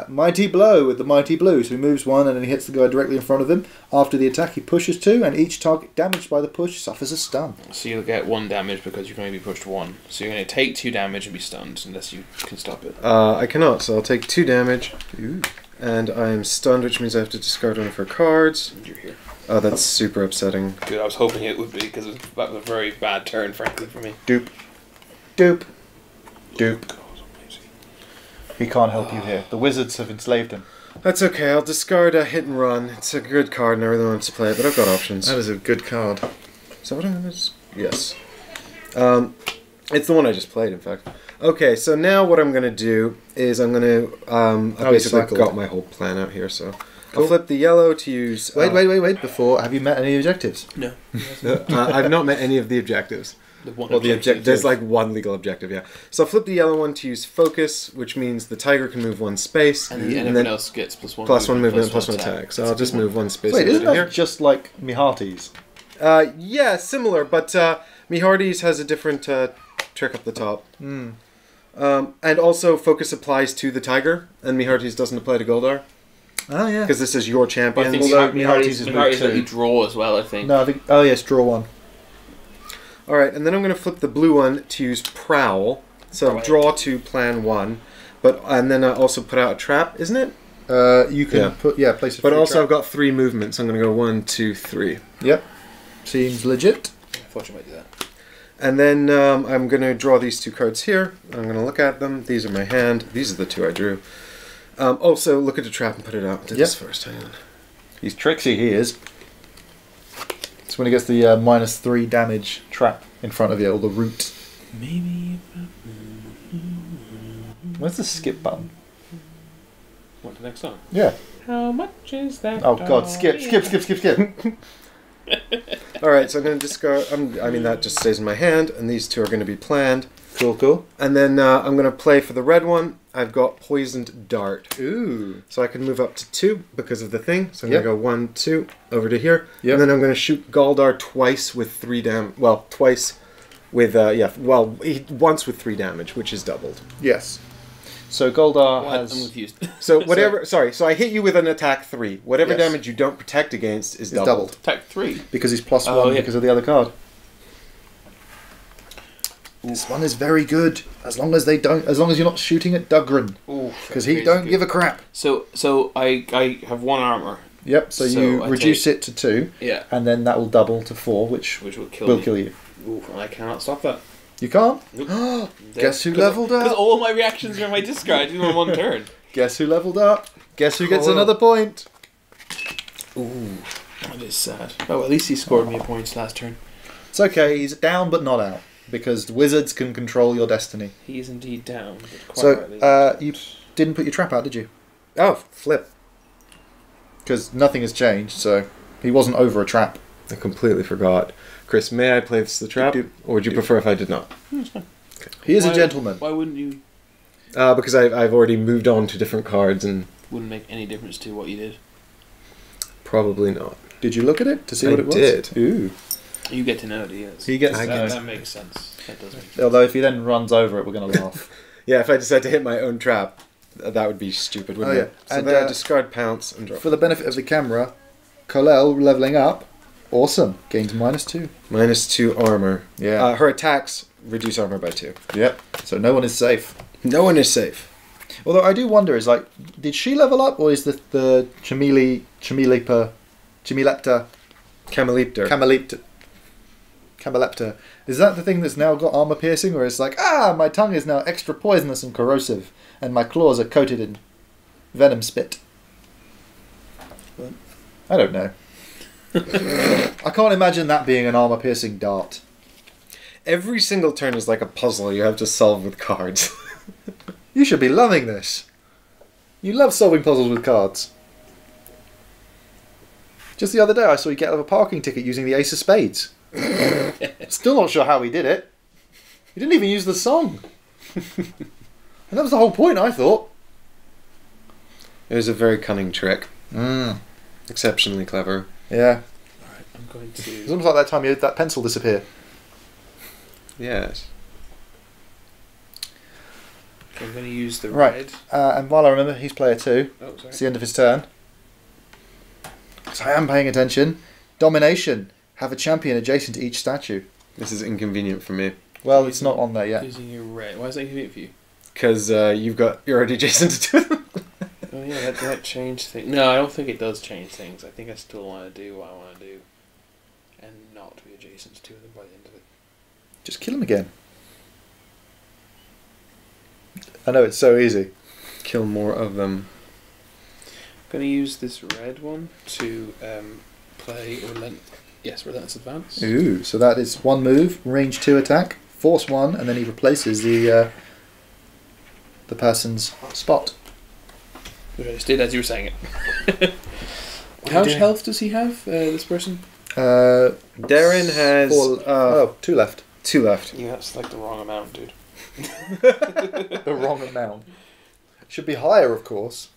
Mighty Blow with the Mighty Blue. So he moves one and then he hits the guy directly in front of him. After the attack, he pushes 2, and each target damaged by the push suffers a stun. So you'll get 1 damage because you're going to be pushed 1. So you're going to take 2 damage and be stunned unless you can stop it. I cannot, so I'll take 2 damage. Ooh. And I am stunned, which means I have to discard one for cards. And you're here. Oh, that's super upsetting. Good, I was hoping it would be because that was a very bad turn, frankly, for me. Doop. Doop. Doop. God almighty. He can't help you here. The wizards have enslaved him. That's okay, I'll discard a hit and run. It's a good card and I really want to play it, but I've got options. That is a good card. Is that what I'm going to... Yes. It's the one I just played, in fact. Okay, so now what I'm going to do is I'm going to... I basically cycled. got my whole plan out here, so... I'll flip the yellow to use... Wait. Before, have you met any objectives? No. I've not met any of the objectives. The one Well, objective. there's like one legal objective, yeah. So I'll flip the yellow one to use focus, which means the tiger can move 1 space. And everyone else gets +1 plus 1 movement, plus plus 1 1 attack. So I'll just move 1 space Wait, over isn't to here. that just like Miharti's? Yeah, similar, but Miharti's has a different trick up the top. And also, focus applies to the tiger, and Miharti's doesn't apply to Gold'arr, Oh, yeah. because this is your But I champion. think Although Miharti's is let moved you draw as well, I think. No, I think... Oh, yes, draw 1. Alright, and then I'm going to flip the blue one to use Prowl. So Prowl. draw to plan 1, and then I also put out a trap, isn't it? You can place a But free also trap. I've got 3 movements. I'm going to go 1, 2, 3. Yep. Seems legit. I thought you might do that. And then I'm going to draw these 2 cards here. I'm going to look at them. These are my hand. These are the 2 I drew. Also, look at the trap and put it out. Do this first. Hang on. He's tricksy, he is. It's when he gets the -3 damage trap in front of you, or the root. Maybe... Where's the skip button? What, the next song? Yeah. How much is that? Oh god, skip. Alright, so I'm going to discard... I mean, that just stays in my hand, and these 2 are going to be planned. Cool. And then I'm going to play for the red one. I've got Poisoned Dart. Ooh. So I can move up to 2 because of the thing. So I'm Yep. going to go 1, 2, over to here. Yep. And then I'm going to shoot Gold'arr twice with 3 damage. Well, twice with, once with 3 damage, which is doubled. Yes. So Gold'arr What? I'm has... confused. So whatever, so I hit you with an attack 3. Whatever Yes. damage you don't protect against is It's doubled. Attack 3. Because he's +1 Oh, yeah. because of the other card. This one is very good, as long as you're not shooting at Dugrun, because he don't give a crap. So I have 1 armor. Yep. So you I reduce take- it to 2, Yeah. and then that will double to 4, which Which will kill will me. kill you. Ooh, and I cannot stop that. You can't. Nope. Guess who Because- leveled up? Because all my reactions are in my discard, even on 1 turn. Guess who leveled up? Guess who gets Oh. another point? Ooh, that is sad. Oh, at least he scored me points last turn. It's okay, he's down but not out. Because wizards can control your destiny. He is indeed down. But quite So, rightly. you didn't put your trap out, did you? Oh, flip. Because nothing has changed, so he wasn't over a trap. I completely forgot. Chris, may I place the trap? Or would you prefer if I did not? He is Why- a gentleman. Why wouldn't you? Because I've already moved on to different cards and Wouldn't make any difference to what you did. probably not. Did you look at it to see I what it was? did. Ooh. You get to know it, yes. He gets I to get know. That makes sense. That does make sense. Although if he then runs over it, we're going to laugh. Yeah, if I decide to hit my own trap, that would be stupid, wouldn't Oh, yeah. it? So And, then I discard pounce and drop. For the benefit of the camera, Colel leveling up. Awesome. Gains -2. -2 armor. Yeah. Her attacks reduce armor by 2. Yep. So no one is safe. No one is safe. Although I do wonder, is like, did she level up, or is the Chimilepta, Camelepter. Camelepta, is that the thing that's now got armor piercing, or it's like, my tongue is now extra poisonous and corrosive, and my claws are coated in venom spit? I don't know. I can't imagine that being an armor piercing dart. Every single turn is like a puzzle you have to solve with cards. You should be loving this. You love solving puzzles with cards. Just the other day I saw you get out of a parking ticket using the ace of spades. Still not sure how he did it. He didn't even use the song. And that was the whole point, I thought. It was a very cunning trick. Mm. Exceptionally clever. Yeah. Alright, I'm going It's to. almost like that time you had that pencil disappear. Yes. I'm going to use the Right. red. And while I remember, he's player 2. Oh, sorry. It's the end of his turn. So I am paying attention. Domination. Have a champion adjacent to each statue. This is inconvenient for me. Well, it's not on there yet. Using your red. Why is that convenient for you? Because you're already adjacent to 2 of them. Oh yeah, that might change things. No, I don't think it does change things. I think I still want to do what I want to do, and not be adjacent to them by the end of it. Just kill him again. I know, it's so easy. Kill more of them. I'm going to use this red one to play Relentless Advance. Ooh, so that is 1 move, range 2 attack, force 1, and then he replaces the person's spot. Which I just did as you were saying it. How much health does he have, this person? Deryn has 2 left. 2 left. Yeah, that's like the wrong amount, dude. The wrong amount. Should be higher, of course.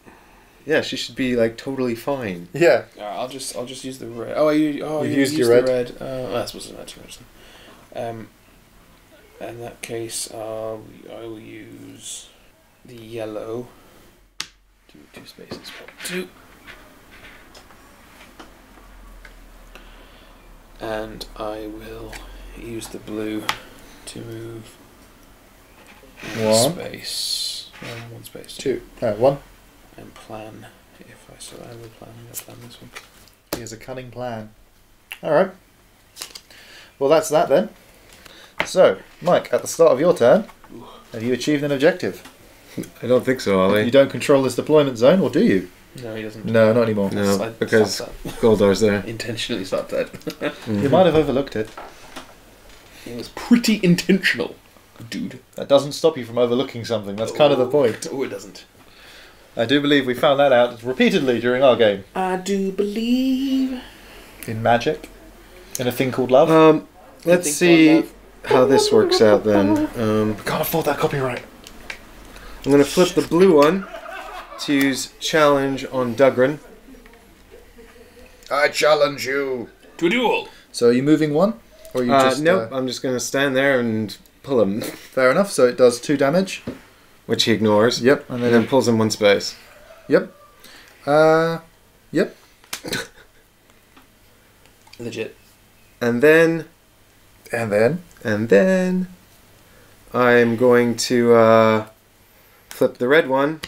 Yeah, she should be like totally fine. Yeah. Alright, I'll just use the red. Oh, you used used your the red. red. That's supposed to match yours. In that case, I will use the yellow. 2 spaces. 2. And I will use the blue to move 1, space. 1 space. 2. 1. And plan. If I still have a plan, I'm going to plan this one. He has a cunning plan. Alright. Well, that's that then. So, Mike, at the start of your turn, have you achieved an objective? I don't think so, Ollie. You don't control this deployment zone, or do you? No, he doesn't. No, not anymore. No, I because stopped Gold'arr's there. that. Intentionally stopped that. You might have overlooked it. It was pretty intentional, dude. That doesn't stop you from overlooking something. That's kind of the point. Oh, it doesn't. I do believe we found that out repeatedly during our game. I do believe. In Magic. In a thing called love. Let's think see Love. how this works out then. Can't afford that copyright. I'm going to flip the blue one to use challenge on Dugrun. I challenge you. To a duel. So are you moving 1? Or are you just... Nope, I'm just going to stand there and pull him, Fair enough. So it does 2 damage. which he ignores. Yep. And then pulls in 1 space. Yep. Yep. Legit. And then And then... I'm going to flip the red one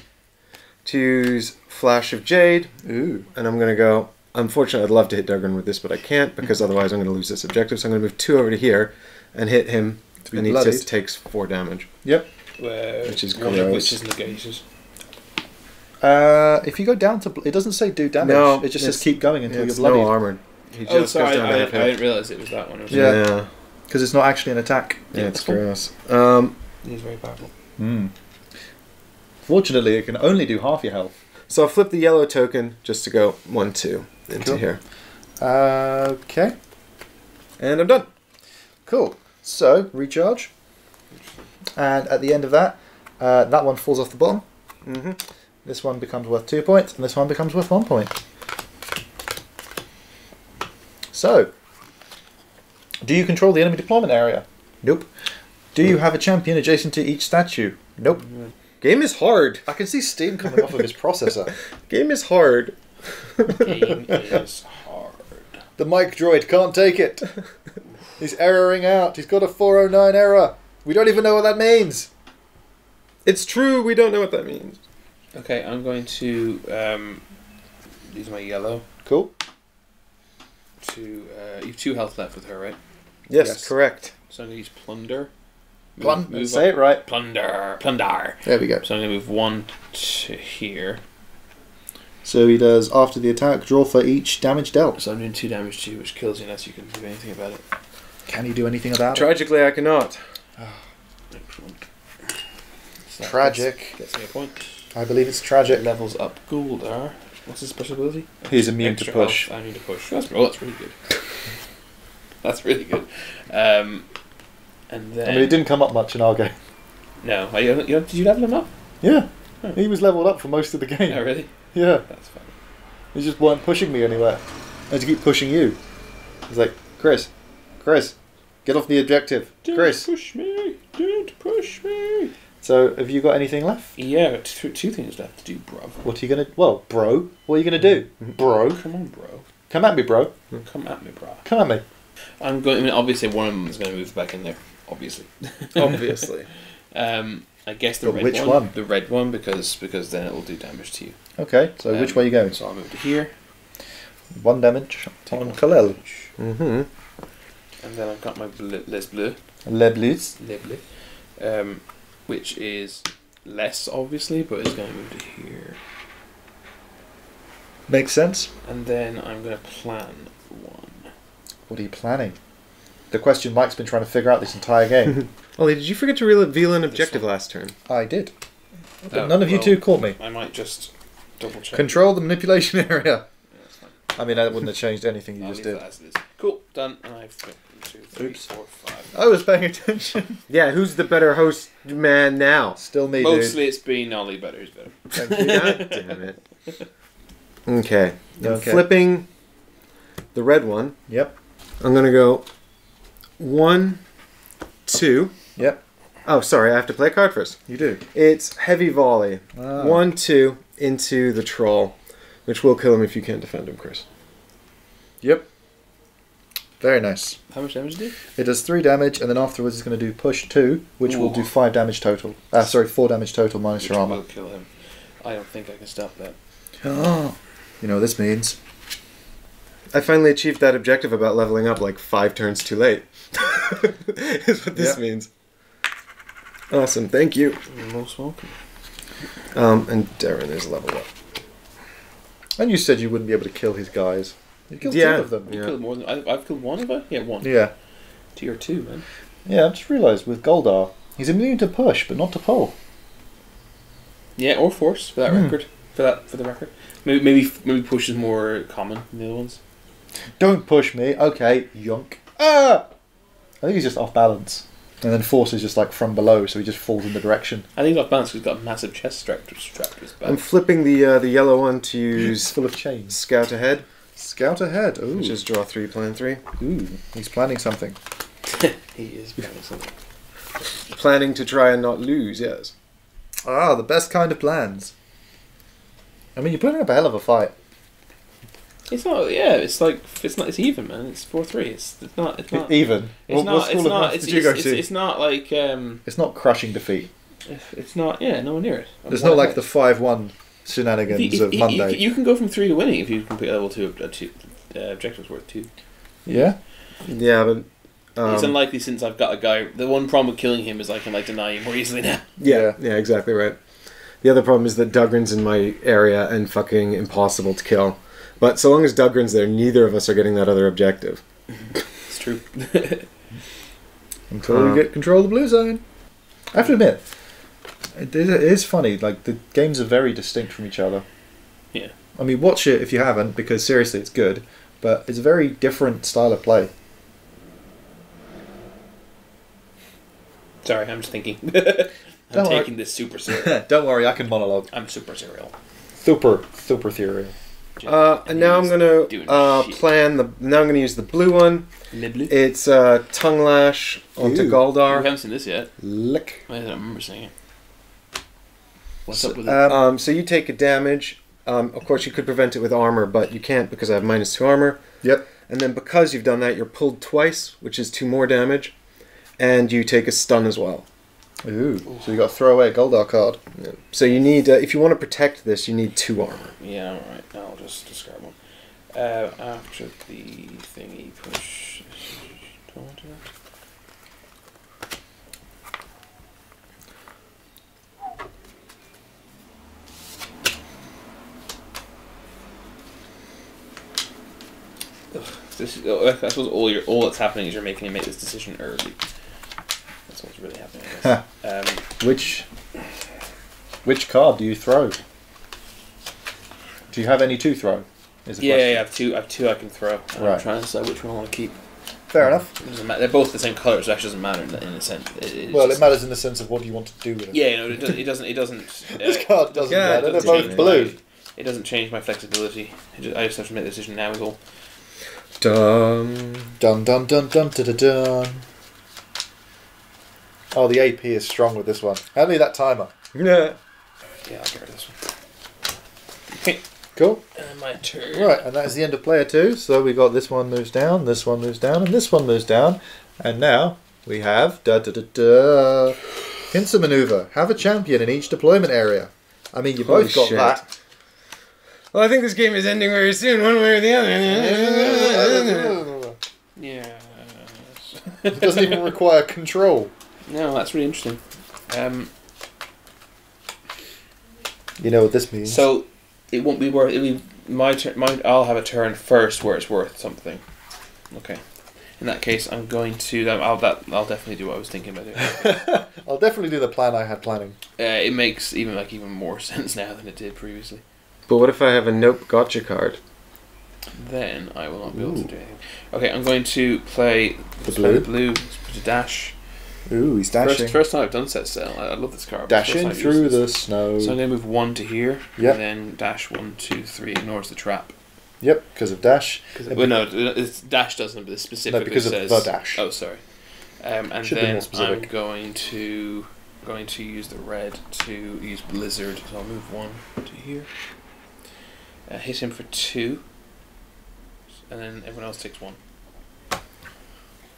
to use Flash of Jade. Ooh. And I'm going to go... Unfortunately, I'd love to hit Dugrun with this, but I can't because otherwise I'm going to lose this objective. So I'm going to move 2 over to here and hit him. To be And he bloodied. just takes 4 damage. Yep. Which is one of gross. which is negated. If you go down to... It doesn't say do damage. No, it just says keep going until you're it's bloodied. no armored. He Oh, just sorry, goes down to half I health. didn't realise it was that one. Yeah. Because it's not actually an attack. Yeah, it's cool. gross. He's very powerful. Fortunately, it can only do half your health. So I'll flip the yellow token just to go 1-2 into here. Okay. And I'm done. Cool. So, recharge. And at the end of that, that one falls off the bottom. Mm-hmm. This one becomes worth 2 points, and this one becomes worth 1 point. So, do you control the enemy deployment area? Nope. Do you have a champion adjacent to each statue? Nope. Game is hard. I can see steam coming off of his processor. Game is hard. Game is hard. The mic droid can't take it. He's erroring out. He's got a 409 error. We don't even know what that means. It's true, we don't know what that means. Okay, I'm going to use my yellow Cool. to... you have 2 health left with her, right? Yes, correct. So I'm going to use Plunder. Say it right. Plunder. There we go. So I'm going to move 1 to here. So he does, after the attack, draw for each damage dealt. So I'm doing 2 damage to you, which kills you unless you can do anything about it. Can you do anything about Tragically, I cannot. Excellent. So that Tragic. Gets me a point. it? I believe it's tragic. Levels up Gold'arr. What's his special ability? He's immune to Extra push. Health. I need to push. That's really good. That's really good. And then... I mean, it didn't come up much in our game. No. Did you level him up? Yeah. Oh. He was leveled up for most of the game. Oh, really? Yeah. That's fine. He just weren't pushing me anywhere. I had to keep pushing you. He's like, Chris, get off the objective. Chris. Don't push me. Don't push me. So, have you got anything left? Yeah, but 2 things left to do, bruv. What are you going to... Well, bro. What are you going to do? Bro. Come on, bro. Come at me, bro. Come at me, bro. Come at me. I'm going... I mean, obviously one of them is going to move back in there. Obviously. Obviously. I guess the But red which one. one? The red one, because then it will do damage to you. Okay, so which way are you going? So I'll move to here. 1 damage Take on 1 Kalel. damage. Mm-hmm. And then I've got my Les Bleus. Le Blitz. Les Bleus. Which is less, obviously, but it's going to move to here. Makes sense. And then I'm going to plan 1. What are you planning? The question Mike's been trying to figure out this entire game. Ollie, did you forget to reveal an objective last turn? I did. But Oh, none of you well, two caught me. I might just double check. Control the manipulation area. Yeah, that's fine. I mean, that wouldn't have changed anything you I'll just leave did. that as it is. Cool, done. And I've got 1, 2, 3, Oops. 4, 5. I was paying attention. Yeah, who's the better host man now? Still me, Mostly it's been Ollie better, who's better. dude. Thank you. God damn it. Okay. I'm Okay. flipping the red one. Yep. I'm going to go 1, 2. Yep. Oh, sorry, I have to play a card first. You do. It's heavy volley. Ah. 1, 2 into the troll, which will kill him if you can't defend him, Chris. Yep. Very nice. How much damage did you do? It does 3 damage, and then afterwards it's going to do push 2, which will do 5 damage total. 4 damage total minus Which your armor. will kill him. I don't think I can stop that. Oh. You know what this means? I finally achieved that objective about leveling up like 5 turns too late. Is what this Yep. means. Awesome, thank you. You're most welcome. And Deryn is leveled up. And you said you wouldn't be able to kill his guys. You killed Yeah. 2 of them. You Yeah. killed more than... I've killed 1, have I? Yeah, 1. Yeah. Tier 2, man. Yeah, I just realised with Gold'arr, he's immune to push, but not to pull. Yeah, or force, for that record. For the record. Maybe push is more common than the other ones. Don't push me. Okay, yonk. Ah! I think he's just off balance. And then force is just like from below, so he just falls in the direction. I think he's off balance because he's got a massive chest strapped to his back. I'm flipping the yellow one to It's use full of chains. Scout Ahead, Scout ahead. Ooh. which is draw 3, plan 3. Ooh, he's planning something. He is planning something. Planning to try and not lose, yes. Ah, the best kind of plans. I mean, you're putting up a hell of a fight. It's not. Yeah, it's like it's not. It's even, man. It's 4-3. It's not. It's not. Even. It's What not. school It's of not. maths It's, did you go it's, to? it's not like. It's not crushing defeat. It's not. Yeah, nowhere near it. It's not like the 5-1 shenanigans of Monday. You can go from 3 to winning if you complete level 2 objectives worth 2. Yeah? Yeah, but... It's unlikely since I've got a guy. The one problem with killing him is I can like deny him more easily now. Yeah, exactly right. The other problem is that Dugrun's in my area and fucking impossible to kill. But so long as Dugrun's there, neither of us are getting that other objective. It's true. Until we get control of the blue zone. I have to admit, it is funny. Like, the games are very distinct from each other. Yeah. I mean, watch it if you haven't, because seriously, it's good. But it's a very different style of play. Sorry, I'm just thinking. I'm Don't taking worry. this super serial. Don't worry, I can monologue. I'm super serial. Super theory. And now I'm gonna plan the. Now I'm gonna use the blue one. Le bleu? It's tongue lash onto Ew. We Gold'arr. haven't seen this yet. Lick. I don't remember seeing it. What's So, up with it? so you take a damage. Of course, you could prevent it with armor, but you can't because I have -2 armor. Yep. And then because you've done that, you're pulled twice, which is 2 more damage, and you take a stun as well. Ooh. So you got to throw away a Gold'arr card. Yeah. So you need, if you want to protect this, you need 2 armor. Yeah, alright. I'll just discard one. After the thingy push. Do I want to do that? I suppose all that's happening is you're making me make this decision early. That's what's really happening. I guess. Which card do you throw? Do you have any to throw? Is the Yeah, question. I have two I can throw. And Right. I'm trying to decide which one I want to keep. Fair enough. It doesn't matter. They're both the same colour, so it actually doesn't matter in a sense. It Matters in the sense of what you want to do with it. Yeah, no, it doesn't. This card doesn't Yeah, it matter. They're doesn't both change. blue. It doesn't change my flexibility. I just have to make the decision now. Is all. Dun. Dun dun dun dun dun dun dun. Oh, the AP is strong with this one. Hand me that timer. Yeah. Yeah, I'll get rid of this one. Okay, Cool. and my turn. Right, and that is the end of player 2. So we got this one moves down, this one moves down, and this one moves down. And now we have pincer maneuver. Have a champion in each deployment area. I mean, you Holy both got shit. that. Well, I think this game is ending very soon, one way or the other. Yeah. It doesn't even require control. No, that's really interesting. You know what this means. So it won't be worth. It'll be my turn. I'll have a turn first where it's worth something. Okay. In that case, I'm going to. I'll definitely do what I was thinking about doing. I'll definitely do the plan I had planning. It makes even more sense now than it did previously. But what if I have a nope gotcha card? Then I will not be able to do anything. Okay, I'm going to play The blue. blue. Let's put a dash. Ooh, he's dashing. First time I've done set sail. I love this card. Dashing through the snow. So I'm going to move 1 to here. Yep. And then dash 1, 2, 3. Ignores the trap. Yep, because of dash. Well, no, it's dash doesn't, but it specifically because of says the dash. Oh, sorry. And Should be then more specific. I'm going to use the red to use Blizzard. So I'll move 1 to here. Hit him for 2. And then everyone else takes 1.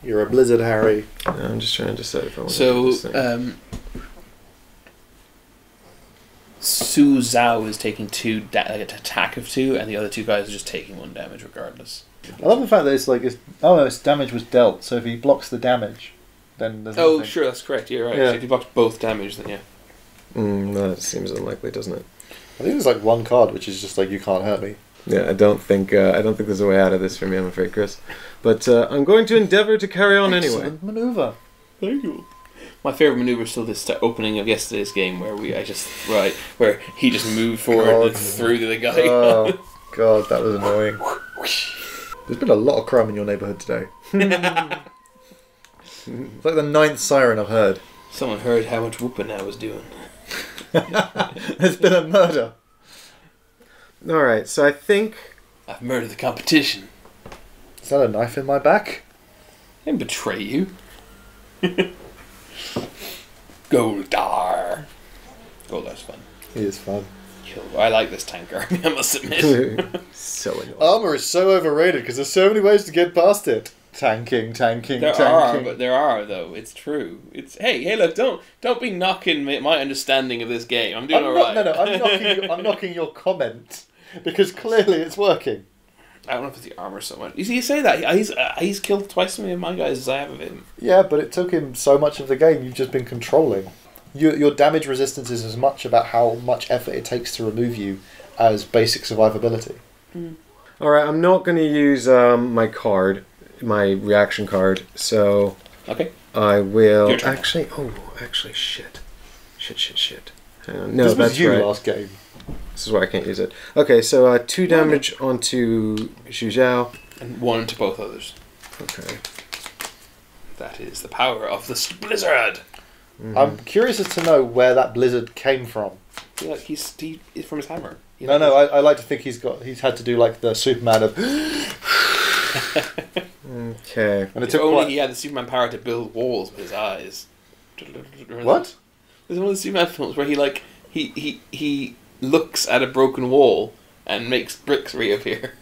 You're a blizzard, Harry. I'm just trying to decide if I want to So, do this thing. Tzu Xaio is taking 2 like an attack of 2, and the other 2 guys are just taking 1 damage regardless. I love the fact that it's like, its damage was dealt, so if he blocks the damage, then there's Oh, nothing. sure, that's correct. You're right. Yeah. So if you block both damage, then yeah. That seems unlikely, doesn't it? I think there's like one card which is just like, you can't hurt me. Yeah, I don't think there's a way out of this for me, I'm afraid, Chris. But I'm going to endeavour to carry on anyway. Excellent maneuver. Thank you. My favourite maneuver is still this opening of yesterday's game where where he just moved forward and threw the other guy. Oh, God, that was annoying. There's been a lot of crime in your neighbourhood today. It's like the 9th siren I've heard. Someone heard how much whooping I was doing. There's been a murder. Alright, so I think... I've murdered the competition. Is that a knife in my back? I didn't betray you. Gold'arr. Gold'arr's fun. He is fun. I like this tank army, I must admit. So annoying. Armour is so overrated because there's so many ways to get past it. Tanking. There are though. It's true. It's hey, look! Don't be knocking my understanding of this game. I'm doing alright. I'm knocking your comment because clearly it's working. I don't know if it's the armor so much. You see, you say that he's killed twice as many of my guys as I have of him. Yeah, but it took him so much of the game. You've just been controlling. your damage resistance is as much about how much effort it takes to remove you as basic survivability. Alright, I'm not going to use my card, my reaction card, so Okay. I will... Your turn. Actually, shit. Shit. Hang on. No, This was that's you right. last game. This is why I can't use it. Okay, so 2 damage onto Tzu Xaio. And 1 to both others. Okay. That is the power of the blizzard. I'm curious as to know where that blizzard came from. Yeah, he's from his hammer. No, I like to think he's had to do like the Superman of... Okay. And it If took only quite... he had the Superman power to build walls with his eyes. What? There's one of the Superman films where he looks at a broken wall and makes bricks reappear.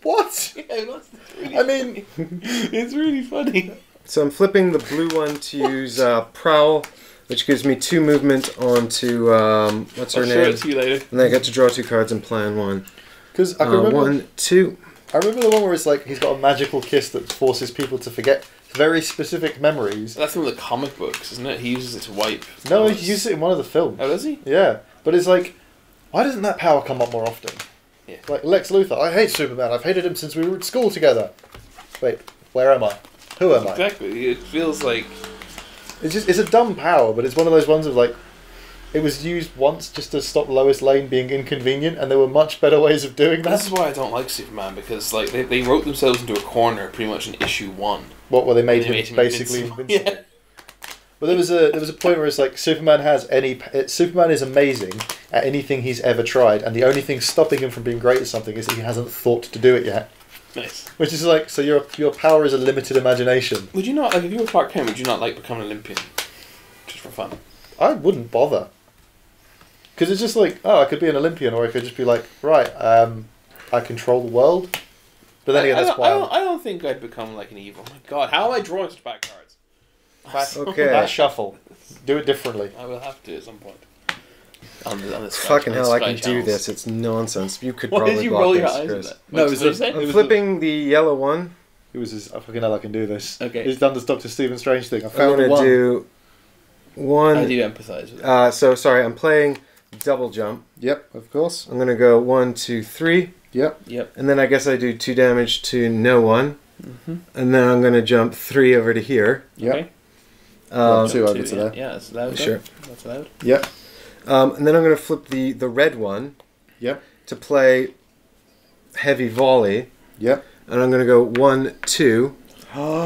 What? Yeah, it's really I mean... it's really funny. So I'm flipping the blue one to use Prowl, which gives me 2 movement onto, what's her I'll show name? it to you later. And then I get to draw 2 cards and plan 1. Because I can remember... 1, 2. I remember the one where it's like he's got a magical kiss that forces people to forget very specific memories. That's one of the comic books, isn't it? He uses it to wipe. No, those. he used it in one of the films. Oh, does he? Yeah, but it's like, why doesn't that power come up more often? Yeah. Like Lex Luthor, I hate Superman. I've hated him since we were at school together. Wait, where am I? Who am I? Exactly. It feels like It's a dumb power, but it's one of those ones of like, it was used once just to stop Lois Lane being inconvenient, and there were much better ways of doing this that. is why I don't like Superman, because like they wrote themselves into a corner pretty much in issue 1. What? Well, they made They him made him basically invincible. invincible. Yeah. But there was a point where it's like Superman is amazing at anything he's ever tried, and the only thing stopping him from being great at something is that he hasn't thought to do it yet. Nice. Which is like, so your power is a limited imagination. Would you not, like, if you were Clark Kent, would you not like become an Olympian? Just for fun. I wouldn't bother. Because it's just like, oh, I could be an Olympian, or I could just be like, right, I control the world. But then again, that's why. I don't think I'd become like an evil. Oh my god, how am I drawing such bad cards? Okay. That shuffle. Do it differently. I will have to at some point. On the Fucking hell, I can Sky do channels. this. It's nonsense. You could Why probably did you block roll your this, eyes Chris. at that? No, What it was did you a- say? it I'm was flipping the yellow one. It was his, fucking hell, I can do this. Okay. He's done this Dr. Stephen Strange thing. I I'm found going to one. do I one. do empathise with it. So, sorry, I'm playing double jump. Yep, of course. I'm going to go 1, 2, 3. Yep. Yep. And then I guess I do 2 damage to no one. Mm-hmm. And then I'm going to jump 3 over to here. Yep. Okay. Well, 2 Jump over to there. Yeah, that's allowed. Sure. That's allowed. Yep. And then I'm going to flip the red one Yep. to play heavy volley. Yep. And I'm going to go 1, 2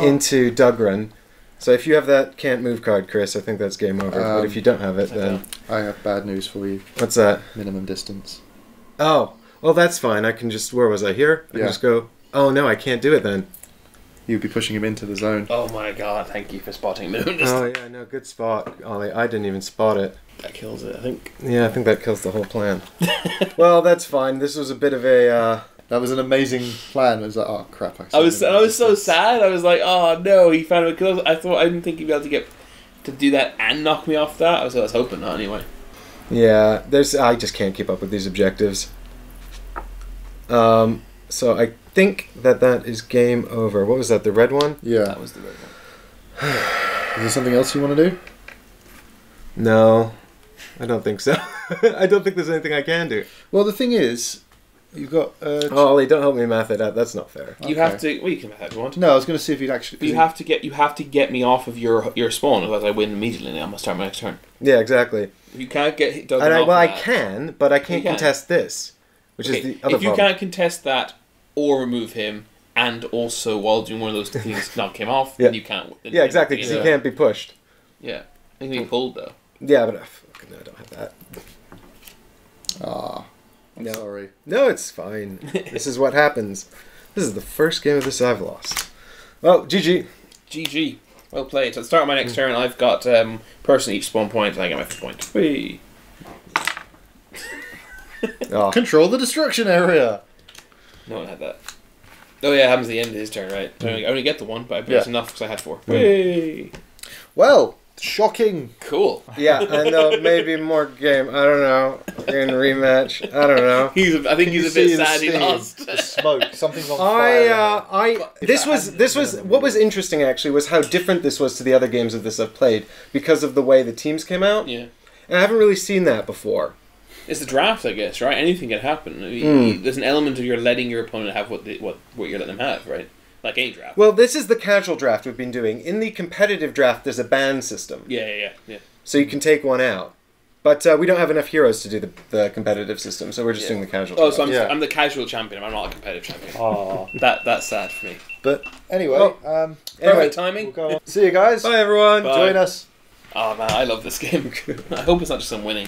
into Dugrun. So if you have that can't move card, Chris, I think that's game over. But if you don't have it, then... I have bad news for you. What's that? Minimum distance. Oh, well, that's fine. I can just... Where was I? Here? I can Yeah. just go... Oh, no, I can't do it then. You'd be pushing him into the zone. Oh my god, thank you for spotting me. Oh, yeah, no, good spot, Ollie. I didn't even spot it. That kills it, I think. Yeah, I think that kills the whole plan. Well, that's fine. This was a bit of a... That was an amazing plan. It was like, oh crap! I was so sad. I was like, oh no, he found it, because I thought I didn't think he'd be able to get to do that and knock me off that. I was hoping not anyway. Yeah, I just can't keep up with these objectives. So I think that is game over. What was that? The red one? Yeah. That was the red one. Is there something else you want to do? No, I don't think so. I don't think there's anything I can do. Well, the thing is, you've got. Oh, Ollie, don't help me math it out. That's not fair. You have to. Well, you can have that if you want. No, I was going to see if you'd actually. But you have to get me off of your spawn, otherwise I win immediately. And I'm gonna start my next turn. Yeah, exactly. If you can't get Doug And off I that, can, but I can't You can. contest this, which is the other if you problem. can't contest that or remove him, and also while doing one of those things knock him off, Yeah. then you can't. Then Yeah, exactly, because he can't be pushed. Yeah, he can be pulled though. Yeah, but no, I don't have that. I'm No. sorry. No, it's fine. This is what happens. This is the first game of this I've lost. Well, GG. GG. Well played. So at the start of my next turn, I've got person each spawn point, and I get my first point. Whee! Oh, Control the destruction area. No one had that. Oh yeah, it happens at the end of his turn, right? So I only get the one, but I bet it's enough because I had 4. Whee! Well, Shocking. Cool. Yeah, and maybe more game. I don't know. In rematch. I don't know. I think he's a bit sad he lost. The smoke. Something's on fire. This was what was interesting actually was how different this was to the other games of this I've played because of the way the teams came out. Yeah. And I haven't really seen that before. It's the draft, I guess, right? Anything can happen. There's an element of you're letting your opponent have what you're letting them have, right? Like any draft. Well, this is the casual draft we've been doing. In the competitive draft, there's a ban system. Yeah. So you can take one out. But we don't have enough heroes to do the competitive system, so we're just doing the casual draft. Oh, so I'm the casual champion. I'm not a competitive champion. Oh, that's sad for me. But anyway, Perfect timing. We'll go on. See you guys. Bye, everyone. Bye. Join us. Oh man, I love this game. I hope it's not just I'm winning.